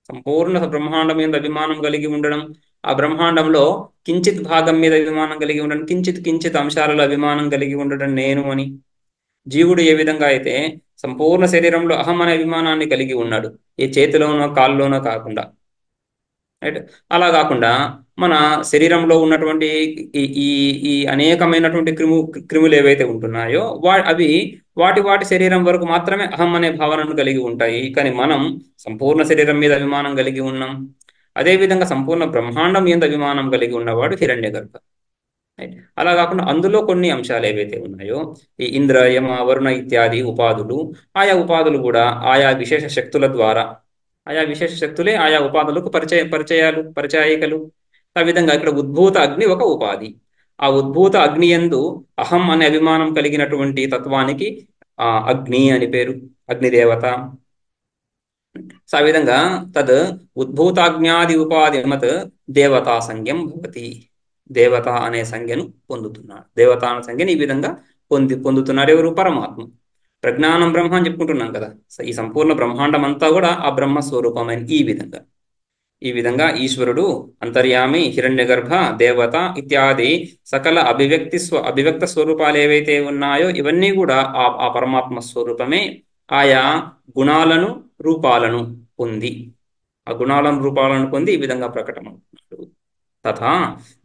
సంపూర్ణ బ్రహ్మాండం మీద అభిమానం కలిగి ఉండడం, ఆ బ్రహ్మాండంలో కించిత్ భాగం మీద అభిమానం కలిగి ఉండడం, కించిత్ అంశాలలో అభిమానం కలిగి ఉండడం నేను అని. జీవుడు ఏ విధంగా అయితే సంపూర్ణ శరీరంలో అహం అనే అభిమానాన్ని కలిగి ఉన్నాడు, ఏ చేతిలోనో కాళ్ళలోనో కాకుండా. రైట్, అలా కాకుండా మన శరీరంలో ఉన్నటువంటి ఈ అనేకమైనటువంటి క్రిములు ఏవైతే ఉంటున్నాయో అవి వాటి శరీరం వరకు మాత్రమే అహం అనే భావనను కలిగి ఉంటాయి. కానీ మనం సంపూర్ణ శరీరం మీద అభిమానం కలిగి ఉన్నాం. అదేవిధంగా సంపూర్ణ బ్రహ్మాండం మీద అభిమానం కలిగి ఉన్నవాడు హిరణ్యగర్భ. అలా కాకుండా అందులో కొన్ని అంశాలు ఏవైతే ఉన్నాయో, ఈ ఇంద్ర, యమ, వరుణ ఇత్యాది ఉపాధులు, ఆయా ఉపాధులు కూడా ఆయా విశేష శక్తుల ద్వారా, ఆయా విశేష శక్తులే ఆయా ఉపాధులకు పరిచయాయికలు. ఆ విధంగా ఇక్కడ ఉద్భూత అగ్ని ఒక ఉపాధి. ఆ ఉద్భూత అగ్ని యందు అహం అనే అభిమానం కలిగినటువంటి తత్వానికి అగ్ని అని పేరు, అగ్నిదేవత. సో ఆ విధంగా తద్ ఉద్భూతాజ్ఞాది ఉపాధిమత్ దేవతా సంజ్ఞం భవతి. దేవత అనే సంజ్ఞను పొందుతున్నాడు. దేవత అనే సంజ్ఞని ఈ విధంగా పొందుతున్నారు ఎవరు? పరమాత్మ. ప్రజ్ఞానం బ్రహ్మ అని చెప్పుకుంటున్నాం కదా. సో ఈ సంపూర్ణ బ్రహ్మాండం అంతా కూడా ఆ బ్రహ్మ స్వరూపమైన ఈ విధంగా ఈశ్వరుడు అంతర్యామి, హిరణ్యగర్భ, దేవత ఇత్యాది సకల అభివ్యక్త స్వరూపాలు ఏవైతే ఉన్నాయో ఇవన్నీ కూడా ఆ పరమాత్మ స్వరూపమే. ఆయా గుణాలను రూపాలను పొంది, ఆ గుణాలను రూపాలను పొంది ఈ విధంగా ప్రకటమవుతున్నాడు. తథా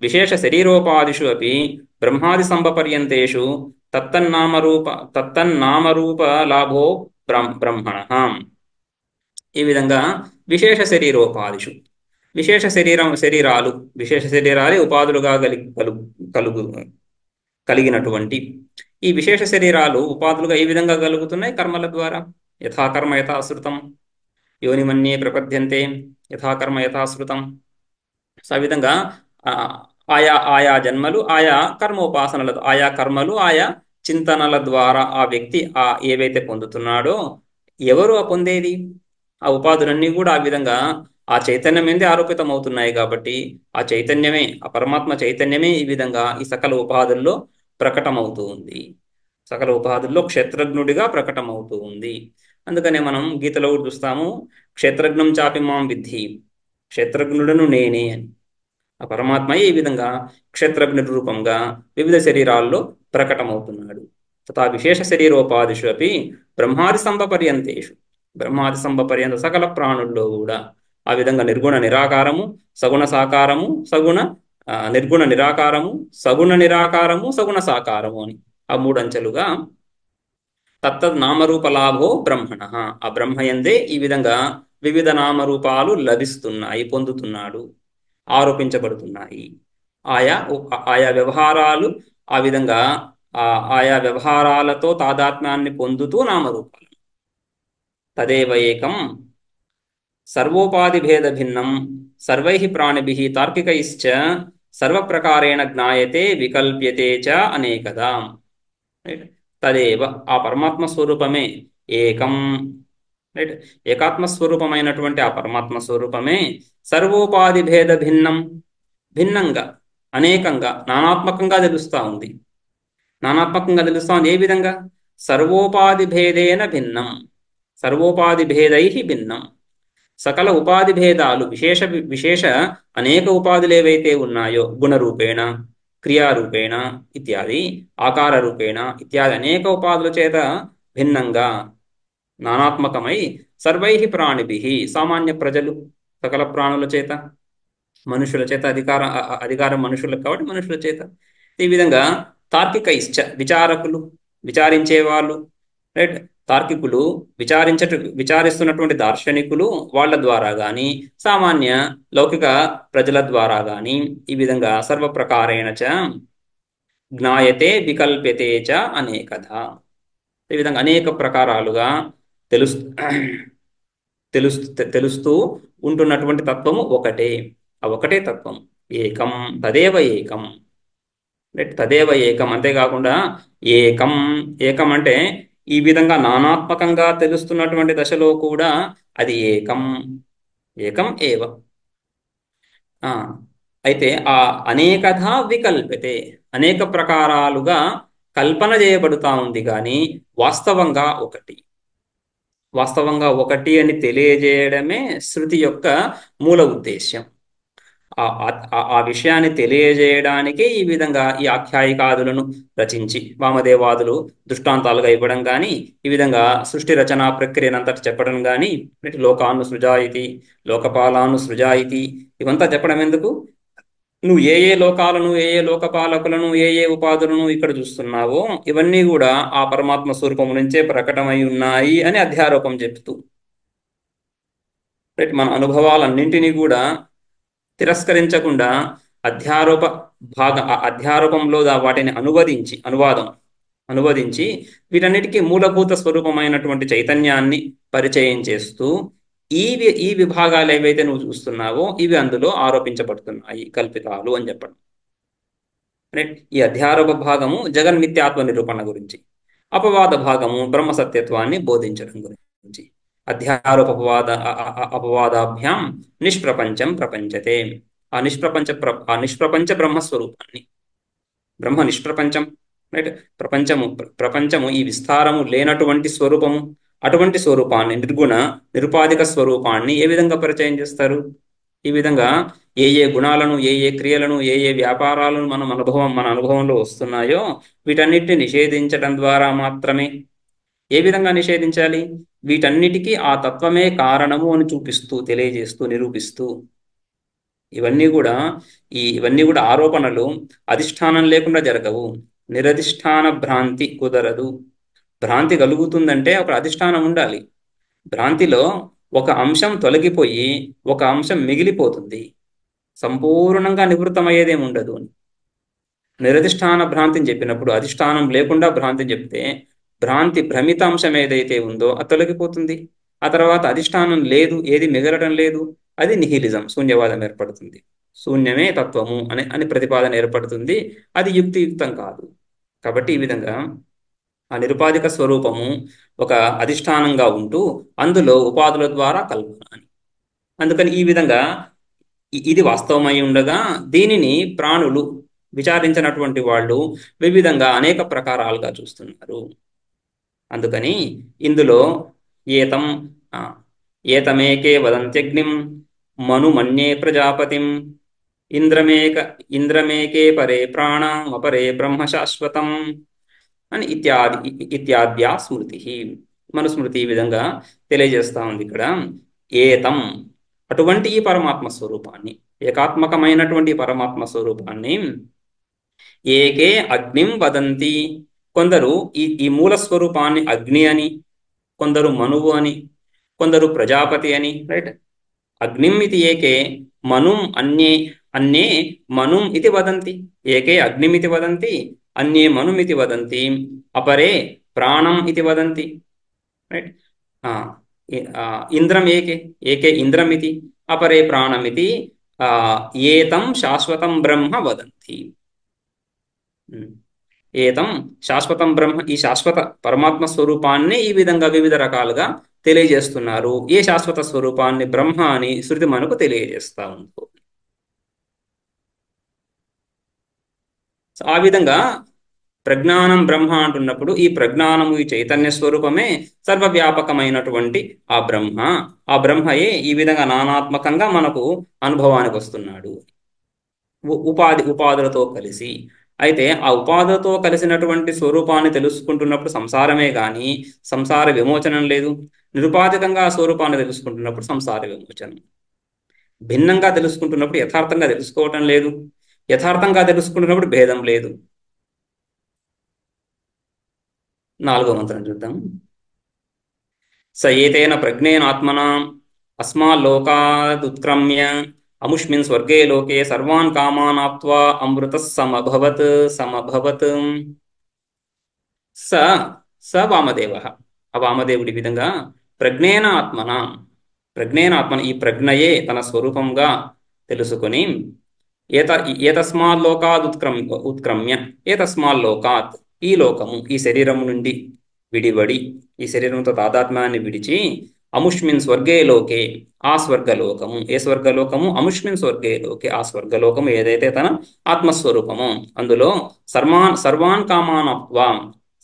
విశేష శరీరోపాదిషు అపి బ్రహ్మాది సంభపర్యంతేషు తత్తన్నామరూప లాభో బ్రహ్మణ. ఈ విధంగా విశేష శరీరోపాదిషు, విశేష శరీరాలే ఉపాధులుగా కలుగు కలిగినటువంటి ఈ విశేష శరీరాలు ఉపాధులుగా ఏ విధంగా కలుగుతున్నాయి? కర్మల ద్వారా. యథాకర్మ యథాశ్రుతం యోనిమన్యే ప్రపద్యంతే యథాకర్మ యథాశ్రుతం. సో ఆ విధంగా ఆయా జన్మలు ఆయా ఆయా కర్మలు ఆయా చింతనల ద్వారా ఆ వ్యక్తి ఏవైతే పొందుతున్నాడో, ఎవరు ఆ పొందేది? ఆ ఉపాధులన్నీ కూడా ఆ విధంగా ఆ చైతన్యం ఏంది ఆరోపితం అవుతున్నాయి కాబట్టి ఆ చైతన్యమే, ఆ పరమాత్మ చైతన్యమే ఈ విధంగా ఈ సకల ఉపాధుల్లో ప్రకటమవుతూ ఉంది. సకల ఉపాధుల్లో క్షేత్రజ్ఞుడిగా ప్రకటమవుతూ ఉంది. అందుకనే మనం గీతలో కూడా చూస్తాము, క్షేత్రజ్ఞం చాపి మాం విద్ధి, క్షేత్రజ్ఞుడను నేనే అని. ఆ పరమాత్మ ఈ విధంగా క్షేత్రజ్ఞ రూపంగా వివిధ శరీరాల్లో ప్రకటమవుతున్నాడు. తథా విశేష శరీరోపాదిషు అపి బ్రహ్మాది సంభపర్యంతేషు, బ్రహ్మాది సంభపర్యంత సకల ప్రాణుల్లో కూడా ఆ విధంగా నిర్గుణ నిరాకారము, సగుణ సాకారము, నిర్గుణ నిరాకారము, సగుణ నిరాకారము, సగుణ సాకారము అని ఆ మూడంచెలుగా తత్తద్ నామరూపలాభో బ్రహ్మణ. ఆ బ్రహ్మయందే ఈ విధంగా వివిధ నామరూపాలు లభిస్తున్నాయి, పొందుతున్నాడు, ఆరోపించబడుతున్నాయి. ఆయా వ్యవహారాలు ఆ విధంగా ఆయా వ్యవహారాలతో తాదాత్మ్యాన్ని పొందుతూ నామరూపాలు. తదేవ ఏకం సర్వోపాధి భేద భిన్నం సర్వైః ప్రాణిభిః తార్కికైశ్చ సర్వప్రకారేణ జ్ఞాయతే వికల్ప్యతే చ అనేకదా. తదేవ ఆ పరమాత్మ స్వరూపమే ఏకం. రైట్, ఏకాత్మస్వరూపమైనటువంటి ఆ పరమాత్మ స్వరూపమే సర్వోపాధి భేద భిన్నం, భిన్నంగా, అనేకంగా, నానాత్మకంగా తెలుస్తూ ఉంది. నానాత్మకంగా తెలుస్తూ ఉంది ఏ విధంగా? సర్వోపాధి భేదేన భిన్నం, సర్వోపాధి భేదై భిన్నం. సకల ఉపాధి భేదాలు విశేష అనేక ఉపాధులు ఏవైతే ఉన్నాయో గుణరూపేణ, క్రియారూపేణ ఇత్యాది, ఆకార రూపేణ ఇత్యాది అనేక ఉపాధుల చేత భిన్నంగా నానాత్మకమై సర్వైః ప్రాణిభిః సామాన్య ప్రజలు, సకల ప్రాణుల చేత, మనుషుల చేత, అధికారం మనుషులకు కాబట్టి మనుషుల చేత, ఈ విధంగా తార్కికైశ్చ విచారకులు, విచారించేవాళ్ళు, రైట్, తార్కికులు, విచారిస్తున్నటువంటి దార్శనికులు వాళ్ళ ద్వారా కానీ సామాన్య లౌకిక ప్రజల ద్వారా కానీ ఈ విధంగా సర్వప్రకారేణ చ జ్ఞాయతే వికల్ప్యతే చ అనేకధ. ఈ విధంగా అనేక ప్రకారాలుగా తెలుస్తూ ఉంటున్నటువంటి తత్వము ఒకటే. ఆ ఒకటే తత్వం ఏకం, తదేవ ఏకం. తదేవ ఏకం, అంతేకాకుండా ఏకం, ఏకం అంటే ఈ విధంగా నానాత్మకంగా తెలుస్తున్నటువంటి దశలో కూడా అది ఏకం, ఏకం ఏవ. అయితే ఆ అనేకధ వికల్పతే, అనేక ప్రకారాలుగా కల్పన చేయబడుతూ ఉంది కానీ వాస్తవంగా ఒకటి. వాస్తవంగా ఒకటి అని తెలియజేయడమే శృతి యొక్క మూల ఉద్దేశ్యం. ఆ విషయాన్ని తెలియజేయడానికి ఈ విధంగా ఈ ఆఖ్యాయికాదులను రచించి వామదేవాదులు దృష్టాంతాలుగా ఇవ్వడం కానీ, ఈ విధంగా సృష్టి రచనా ప్రక్రియనంతటి చెప్పడం కానీ, లోకాను సృజాయితి, లోకపాలాను సృజాయితి, ఇవంతా చెప్పడం ఎందుకు? నువ్వు ఏ లోకాలను, ఏ లోకపాలకులను, ఏ ఉపాధులను ఇక్కడ చూస్తున్నావో ఇవన్నీ కూడా ఆ పరమాత్మ స్వరూపం నుంచే ప్రకటమై ఉన్నాయి అని అధ్యారోపం చెప్తూ, రైట్, మన అనుభవాలన్నింటినీ కూడా తిరస్కరించకుండా అధ్యారోపంలో వాటిని అనువదించి వీటన్నిటికీ మూలభూత స్వరూపమైనటువంటి చైతన్యాన్ని పరిచయం చేస్తూ ఈ విభాగాలు ఏవైతే నువ్వు చూస్తున్నావో ఇవి అందులో ఆరోపించబడుతున్నాయి, కల్పితాలు అని చెప్పడం. రైట్. ఈ అధ్యారోప భాగము జగన్మిథ్యాత్వ నిరూపణ గురించి, అపవాద భాగము బ్రహ్మ సత్యత్వాన్ని బోధించడం గురించి. అపవాదాభ్యాం నిష్ప్రపంచం ప్రపంచతే. ఆ నిష్ప్రపంచ బ్రహ్మస్వరూపాన్ని, బ్రహ్మ నిష్ప్రపంచం, రైట్, ప్రపంచము ఈ విస్తారము లేనటువంటి స్వరూపము, అటువంటి స్వరూపాన్ని, నిర్గుణ నిరుపాధిక స్వరూపాన్ని ఏ విధంగా పరిచయం చేస్తారు? ఈ విధంగా ఏ గుణాలను, ఏ క్రియలను, ఏ వ్యాపారాలను మన అనుభవంలో వస్తున్నాయో వీటన్నిటిని నిషేధించడం ద్వారా మాత్రమే. ఏ విధంగా నిషేధించాలి? వీటన్నిటికీ ఆ తత్వమే కారణము అని చూపిస్తూ, తెలియజేస్తూ, నిరూపిస్తూ. ఇవన్నీ కూడా ఆరోపణలు అధిష్టానం లేకుండా జరగవు. నిరధిష్టాన భ్రాంతి కుదరదు. భ్రాంతి కలుగుతుందంటే ఒక అధిష్టానం ఉండాలి. భ్రాంతిలో ఒక అంశం తొలగిపోయి ఒక అంశం మిగిలిపోతుంది, సంపూర్ణంగా నివృత్తమయ్యేదేమి ఉండదు అని. నిరధిష్టాన భ్రాంతిని చెప్పినప్పుడు అధిష్టానం లేకుండా భ్రాంతిని చెప్తే భ్రాంతి భ్రమిత అంశం ఏదైతే ఉందో అది తొలగిపోతుంది. ఆ తర్వాత అధిష్టానం లేదు, ఏది మిగలడం లేదు, అది నిహిలిజం, శూన్యవాదం ఏర్పడుతుంది. శూన్యమే తత్వము అని ప్రతిపాదన ఏర్పడుతుంది. అది యుక్తియుక్తం కాదు. కాబట్టి ఈ విధంగా ఆ నిరుపాధిక స్వరూపము ఒక అధిష్టానంగా ఉంటూ అందులో ఉపాధుల ద్వారా కల్పన అని. అందుకని ఈ విధంగా ఇది వాస్తవమై ఉండగా దీనిని ప్రాణులు, విచారించినటువంటి వాళ్ళు వివిధంగా అనేక ప్రకారాలుగా చూస్తున్నారు. అందుకని ఇందులో ఏతమేకే వదంత్యగ్నిం మనుమన్యే ప్రజాపతిం ఇంద్రమేకే పరే ప్రాణం అపరే బ్రహ్మ శాశ్వతం అని ఇత్యాద్యా స్మృతి. మనుస్మృతి ఈ విధంగా తెలియజేస్తా ఉంది ఇక్కడ. ఏతం, అటువంటి ఈ పరమాత్మ స్వరూపాన్ని, ఏకాత్మకమైనటువంటి పరమాత్మ స్వరూపాన్ని, ఏకే అగ్నిం వదంతి, కొందరు ఈ మూల స్వరూపాన్ని అగ్ని అని, కొందరు మనువు అని, కొందరు ప్రజాపతి అని. రైట్. అగ్నిం ఇది ఏకే, మనుం అన్యే మనుం ఇది వదంతి. ఏకే అగ్నిమితి వదంతి, అన్యే మనుమితి వదంతి, అపరే ప్రాణం ఇది వదంతి. రైట్. ఇంద్రం ఏకే ఇంద్రమితి, అపరే ప్రాణమితి, ఏతం శాశ్వతం బ్రహ్మ వదంతి. ఏతం శాశ్వతం బ్రహ్మ, ఈ శాశ్వత పరమాత్మ స్వరూపాన్ని ఈ విధంగా వివిధ రకాలుగా తెలియజేస్తున్నారు. ఏ శాశ్వత స్వరూపాన్ని? బ్రహ్మ అని శృతి మనకు తెలియజేస్తా ఉంటుంది. ఆ విధంగా ప్రజ్ఞానం బ్రహ్మ అంటున్నప్పుడు ఈ ప్రజ్ఞానము, ఈ చైతన్య స్వరూపమే సర్వవ్యాపకమైనటువంటి ఆ బ్రహ్మ. ఆ బ్రహ్మయే ఈ విధంగా నానాత్మకంగా మనకు అనుభవానికి వస్తున్నాడు, ఉపాధులతో కలిసి. అయితే ఆ ఉపాధులతో కలిసినటువంటి స్వరూపాన్ని తెలుసుకుంటున్నప్పుడు సంసారమే గాని సంసార విమోచనం లేదు. నిరుపాధికంగా ఆ స్వరూపాన్ని తెలుసుకుంటున్నప్పుడు సంసార విమోచనం. భిన్నంగా తెలుసుకుంటున్నప్పుడు యథార్థంగా తెలుసుకోవటం లేదు, యథార్థంగా తెలుసుకుంటున్నప్పుడు భేదం లేదు. 4వ మంత్రం చూద్దాం. స ఏతేన ప్రజ్ఞేన ఆత్మనా అస్మాల్లోకాదుత్క్రమ్య అముష్మిన్ స్వర్గే లోకే సర్వాన్ కామాన్ ఆప్త్వా అమృత సమభవత్. స వామదేవ, ఆ వామదేవుడి విధంగా ప్రజ్ఞేన ఆత్మన, ఈ ప్రజ్ఞయే తన స్వరూపంగా తెలుసుకొని ఉత్క్రమ్య, ఏతస్మాల్లోకాత్, ఈ లోకము, ఈ శరీరము నుండి విడివడి, ఈ శరీరంతో తాదాత్మ్యాన్ని విడిచి, అముష్మిన్ స్వర్గే లోకే, ఆ స్వర్గలోకము, ఏ స్వర్గలోకము? అముష్మిన్ స్వర్గే లోకే, ఆ స్వర్గలోకము ఏదైతే తన ఆత్మస్వరూపము, అందులో సర్వాన్ కామానప్వా,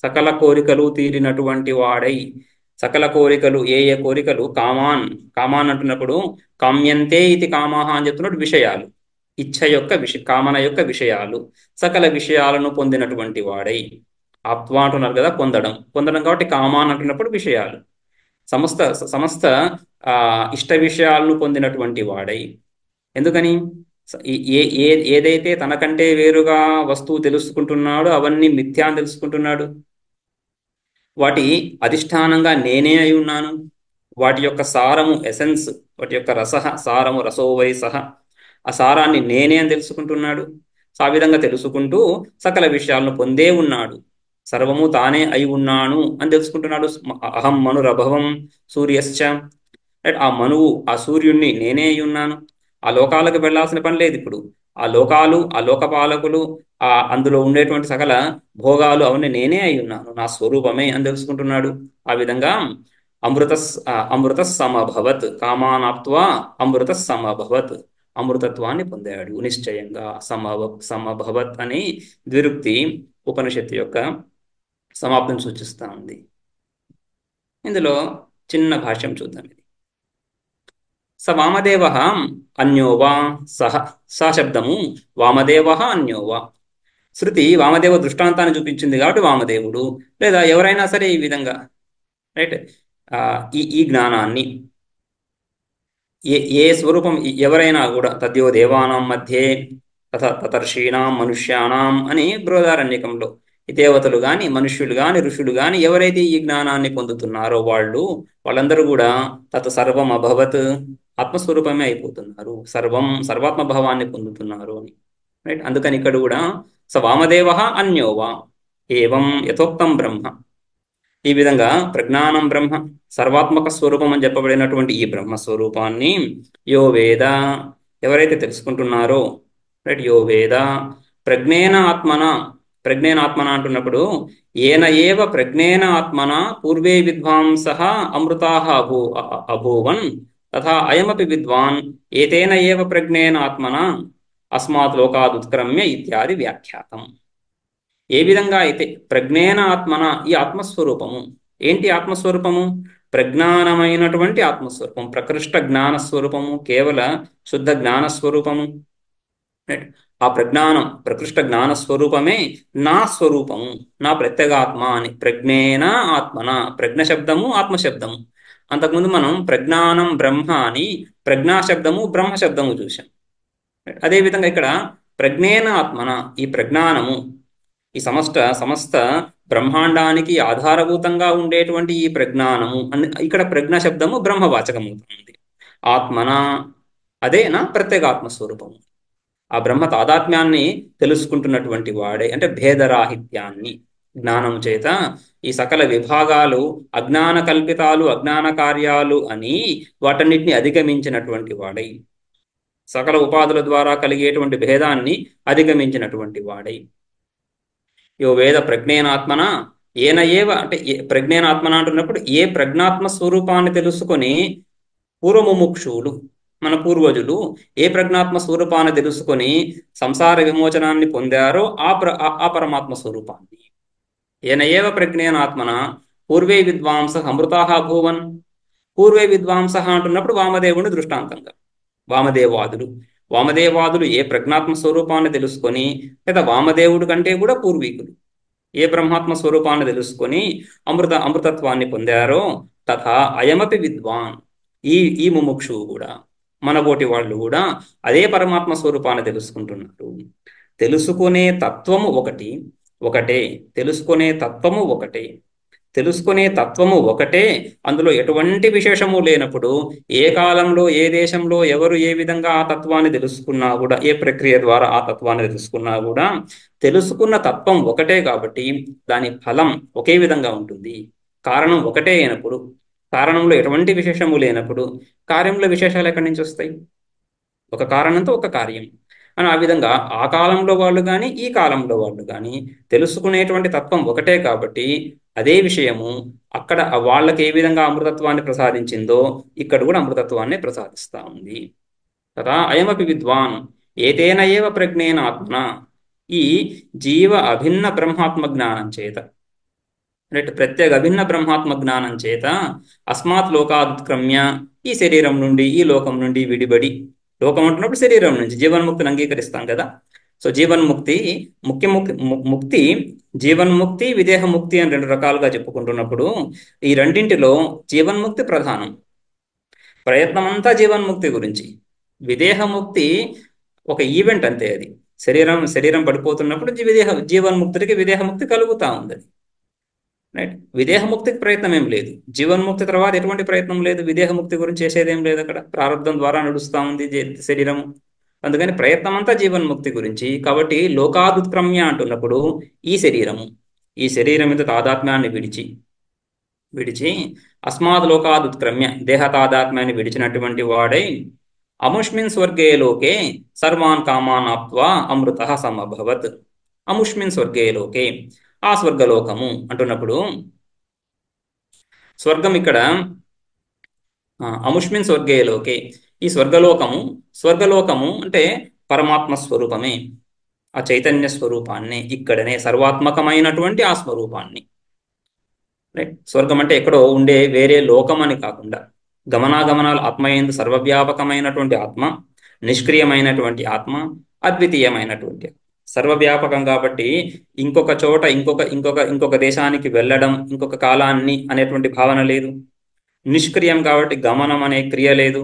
సకల కోరికలు తీరినటువంటి వాడై, సకల కోరికలు, ఏ కోరికలు? కామాన్ అంటున్నప్పుడు కామ్యంతే ఇది కామాహ అని చెప్తున్నట్టు విషయాలు, ఇచ్ఛ యొక్క కామన యొక్క విషయాలు, సకల విషయాలను పొందినటువంటి వాడై. ఆప్వా అంటున్నారు కదా, పొందడం కాబట్టి కామాన్ అంటున్నప్పుడు విషయాలు, సమస్త ఇష్ట విషయాలను పొందినటువంటి వాడై. ఎందుకని? ఏదైతే తనకంటే వేరుగా వస్తువు తెలుసుకుంటున్నాడో అవన్నీ మిథ్యా అని తెలుసుకుంటున్నాడు. వాటి అధిష్టానంగా నేనే అయి ఉన్నాను. వాటి యొక్క సారము, ఎసెన్స్, వాటి యొక్క సారము, రసోవై సహ, ఆ సారాన్ని నేనే అని తెలుసుకుంటున్నాడు. ఆ విధంగా తెలుసుకుంటూ సకల విషయాలను పొందే ఉన్నాడు. సర్వము తానే అయి ఉన్నాను అని తెలుసుకుంటున్నాడు. అహం మనురభవం సూర్యశ్చ, రైట్. ఆ మనువు ఆ సూర్యుణ్ణి నేనే అయి ఉన్నాను. ఆ లోకాలకు వెళ్ళాల్సిన పని లేదు ఇప్పుడు. ఆ లోకాలు, ఆ లోకపాలకులు, అందులో ఉండేటువంటి సకల భోగాలు అవన్నీ నేనే అయి ఉన్నాను, నా స్వరూపమే అని తెలుసుకుంటున్నాడు. ఆ విధంగా అమృత సమభవత్ కామానాప్త్వా అమృత సమభవత్, అమృతత్వాన్ని పొందాడు నిశ్చయంగా. సమభవత్ అని ద్విరుక్తి ఉపనిషత్తు యొక్క సమాప్తిని సూచిస్తా ఉంది. ఇందులో చిన్న భాష్యం చూద్దాం. ఇది స వామదేవ అన్యోవా సహ, స శబ్దము వామదేవ అన్యోవా. శృతి వామదేవ దృష్టాంతాన్ని చూపించింది కాబట్టి వామదేవుడు, లేదా ఎవరైనా సరే ఈ విధంగా, రైట్, ఈ ఈ జ్ఞానాన్ని ఏ స్వరూపం ఎవరైనా కూడా తద్యో దేవానాం మధ్యే తతర్షీణాం మనుష్యానాం అని బృహదారణ్యకంలో ఈ దేవతలు గాని మనుష్యులు గాని ఋషులు గాని ఎవరైతే ఈ జ్ఞానాన్ని పొందుతున్నారో వాళ్ళందరూ కూడా తత్ సర్వం అభవత్, ఆత్మస్వరూపమే అయిపోతున్నారు, సర్వాత్మభావాన్ని పొందుతున్నారు అని. రైట్. అందుకని ఇక్కడ కూడా స వామదేవ అన్యోవా ఏవం యథోక్తం బ్రహ్మ, ఈ విధంగా ప్రజ్ఞానం బ్రహ్మ, సర్వాత్మక స్వరూపం అని చెప్పబడినటువంటి ఈ బ్రహ్మస్వరూపాన్ని యో వేద, ఎవరైతే తెలుసుకుంటున్నారో, రైట్, యో వేద ప్రజ్ఞేన ఆత్మన, ప్రజ్ఞేన ఆత్మన అంటున్నప్పుడు ఏన ఏవ ప్రజ్ఞేన ఆత్మన పూర్వే విద్వాంస అమృతాః అభూవన్ తథా అయమపి విద్వాన్ ఏతేన ఏవ ప్రజ్ఞేన ఆత్మన అస్మాత్ లోకాద్ ఉత్క్రమ్య ఇత్యాది వ్యాఖ్యాతం. ఏ విధంగా అయితే ప్రజ్ఞేన ఆత్మన, ఈ ఆత్మస్వరూపము ఏంటి? ఆత్మస్వరూపము ప్రజ్ఞానమైనటువంటి ఆత్మస్వరూపం, ప్రకృష్ట జ్ఞానస్వరూపము, కేవల శుద్ధ జ్ఞానస్వరూపము. ఆ ప్రజ్ఞానం, ప్రకృష్ట జ్ఞానస్వరూపమే నా స్వరూపము, నా ప్రత్యేగాత్మ అని. ప్రజ్ఞేన ఆత్మన, ప్రజ్ఞ శబ్దము ఆత్మశబ్దము. అంతకుముందు మనం ప్రజ్ఞానం బ్రహ్మ అని ప్రజ్ఞా శబ్దము బ్రహ్మ శబ్దము చూసాం. అదేవిధంగా ఇక్కడ ప్రజ్ఞేన ఆత్మన, ఈ ప్రజ్ఞానము, ఈ సమస్త బ్రహ్మాండానికి ఆధారభూతంగా ఉండేటువంటి ఈ ప్రజ్ఞానము అని ఇక్కడ ప్రజ్ఞ శబ్దము బ్రహ్మవాచకం అవుతుంది. ఆత్మన అదే నా ప్రత్యేగాత్మ స్వరూపము. ఆ బ్రహ్మ తాదాత్మ్యాన్ని తెలుసుకుంటున్నటువంటి వాడే, అంటే భేదరాహిత్యాన్ని జ్ఞానం చేత ఈ సకల విభాగాలు అజ్ఞాన కల్పితాలు, అజ్ఞాన కార్యాలు అని వాటన్నిటిని అధిగమించినటువంటి వాడై, సకల ఉపాధుల ద్వారా కలిగేటువంటి భేదాన్ని అధిగమించినటువంటి వాడై. యో వేద ప్రజ్ఞేనాత్మన ఏన ఏవ, అంటే ప్రజ్ఞేనాత్మన అంటున్నప్పుడు ఏ ప్రజ్ఞాత్మ స్వరూపాన్ని తెలుసుకొని పూర్వముముక్షువులు, మన పూర్వజులు ఏ ప్రజ్ఞాత్మ స్వరూపాన్ని తెలుసుకొని సంసార విమోచనాన్ని పొందారో ఆ పరమాత్మ స్వరూపాన్ని. ఏన ఏవ ప్రజ్ఞేనాత్మన పూర్వే విద్వాంస అమృతాః భూవన్. పూర్వే విద్వాంస అంటున్నప్పుడు వామదేవుని దృష్టాంతంగా, వామదేవాదులు ఏ ప్రజ్ఞాత్మ స్వరూపాన్ని తెలుసుకొని, లేదా వామదేవుడి కంటే కూడా పూర్వీకులు ఏ బ్రహ్మాత్మ స్వరూపాన్ని తెలుసుకొని అమృతత్వాన్ని పొందారో, తథా అయమపి విద్వాన్, ఈ ముముక్షువు కూడా, మనబోటి వాళ్ళు కూడా అదే పరమాత్మ స్వరూపాన్ని తెలుసుకుంటున్నారు. తెలుసుకునే తత్వము ఒకటే, తెలుసుకునే తత్వము ఒకటే, అందులో ఎటువంటి విశేషము లేనప్పుడు ఏ కాలంలో ఏ దేశంలో ఎవరు ఏ విధంగా ఆ తత్వాన్ని తెలుసుకున్నా కూడా, ఏ ప్రక్రియ ద్వారా ఆ తత్వాన్ని తెలుసుకున్నా కూడా తెలుసుకున్న తత్వం ఒకటే కాబట్టి దాని ఫలం ఒకే విధంగా ఉంటుంది. కారణం ఒకటే అయినప్పుడు, కారణంలో ఎటువంటి విశేషము లేనప్పుడు కార్యంలో విశేషాలు ఎక్కడి నుంచి వస్తాయి? ఒక కారణంతో ఒక కార్యం అని. ఆ విధంగా ఆ కాలంలో వాళ్ళు కానీ ఈ కాలంలో వాళ్ళు కానీ తెలుసుకునేటువంటి తత్వం ఒకటే కాబట్టి అదే విషయము అక్కడ వాళ్ళకి ఏ విధంగా అమృతత్వాన్ని ప్రసాదించిందో ఇక్కడ కూడా అమృతత్వాన్ని ప్రసాదిస్తూ ఉంది. తథా అయమపి విద్వాన్ ఏతేన ఏవ ప్రజ్ఞేన ఆత్మన, ఈ జీవ అభిన్న బ్రహ్మాత్మ జ్ఞానం చేత, ప్రత్యేక అభిన్న బ్రహ్మాత్మ జ్ఞానం చేత అస్మాత్ లోకాదుత్క్రమ్య, ఈ శరీరం నుండి ఈ లోకం నుండి విడిబడి, లోకం అంటున్నప్పుడు శరీరం నుంచి జీవన్ముక్తిని అంగీకరిస్తాం కదా. సో జీవన్ముక్తి ముక్తి జీవన్ముక్తి విదేహముక్తి అని రెండు రకాలుగా చెప్పుకుంటున్నప్పుడు ఈ రెండింటిలో జీవన్ముక్తి ప్రధానం. ప్రయత్నం అంతా జీవన్ముక్తి గురించి. విదేహముక్తి ఒక ఈవెంట్ అంతే. అది శరీరం పడిపోతున్నప్పుడు జీవన్ముక్తికి విదేహముక్తి కలుగుతూ ఉంది. రైట్. విదేహముక్తికి ప్రయత్నం ఏం లేదు. జీవన్ముక్తి తర్వాత ఎటువంటి ప్రయత్నం లేదు. విదేహముక్తి గురించి చేసేదేం లేదు. అక్కడ ప్రారంధం ద్వారా నడుస్తూ ఉంది శరీరము. అందుకని ప్రయత్నం అంతా జీవన్ముక్తి గురించి. కాబట్టి లోకాదుత్క్రమ్య అంటున్నప్పుడు ఈ శరీరం మీద తాదాత్మ్యాన్ని విడిచి అస్మాద్ లోకాద్ ఉత్క్రమ్య దేహతాదాత్మ్యాన్ని విడిచినటువంటి వాడై అముష్మిన్ స్వర్గే లోకే సర్వాన్ కామాన్ ఆప్త్వా అమృత సమభవత్. అముష్మిన్ స్వర్గే లోకే, ఆ స్వర్గలోకము అంటున్నప్పుడు స్వర్గం ఇక్కడ అముష్మిన్ స్వర్గే లోకే, ఈ స్వర్గలోకము, స్వర్గలోకము అంటే పరమాత్మ స్వరూపమే, ఆ చైతన్య స్వరూపాన్ని, ఇక్కడనే సర్వాత్మకమైనటువంటి ఆ స్వరూపాన్ని. రైట్. స్వర్గం అంటే ఎక్కడో ఉండే వేరే లోకం అని కాకుండా గమనాగమనాలు ఆత్మయందు సర్వవ్యాపకమైనటువంటి ఆత్మ, నిష్క్రియమైనటువంటి ఆత్మ, అద్వితీయమైనటువంటి ఆత్మ. సర్వవ్యాపకం కాబట్టి ఇంకొక చోట ఇంకొక ఇంకొక ఇంకొక దేశానికి వెళ్ళడం, ఇంకొక కాలాన్ని అనేటువంటి భావన లేదు. నిష్క్రియం కాబట్టి గమనం అనే క్రియ లేదు.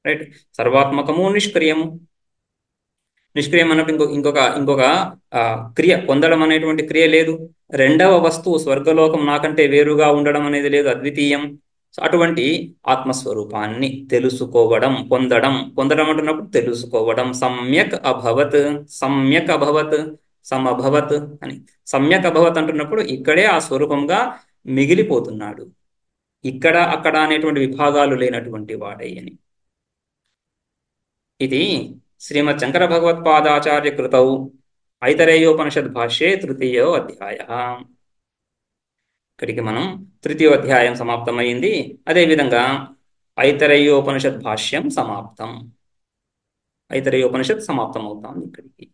రైట్. సర్వాత్మకము నిష్క్రియము. నిష్క్రియం అన్నప్పుడు ఇంకొక ఇంకొక క్రియ పొందడం అనేటువంటి క్రియ లేదు. రెండవ వస్తువు స్వర్గలోకం నాకంటే వేరుగా ఉండడం అనేది లేదు, అద్వితీయం. సో అటువంటి ఆత్మస్వరూపాన్ని తెలుసుకోవడం, పొందడం. పొందడం అంటున్నప్పుడు తెలుసుకోవడం. సమ్యక్ అభవత్, సమ్యక్ అభవత్, సమభవత్ అని. సమ్యక్ అభవత్ అంటున్నప్పుడు ఇక్కడే ఆ స్వరూపంగా మిగిలిపోతున్నాడు, ఇక్కడ అక్కడ అనేటువంటి విభాగాలు లేనటువంటి వాడై అని. ఇది శ్రీమద్ శంకర భగవత్పాదాచార్య కృతౌ ఐతరేయోపనిషద్ భాష్యే తృతీయో అధ్యాయ. ఇక్కడికి మనం తృతీయో అధ్యాయం సమాప్తమైంది. అదేవిధంగా ఐతరేయోపనిషద్ భాష్యం సమాప్తం. ఐతరేయోపనిషత్ సమాప్తం అవుతాం ఇక్కడికి.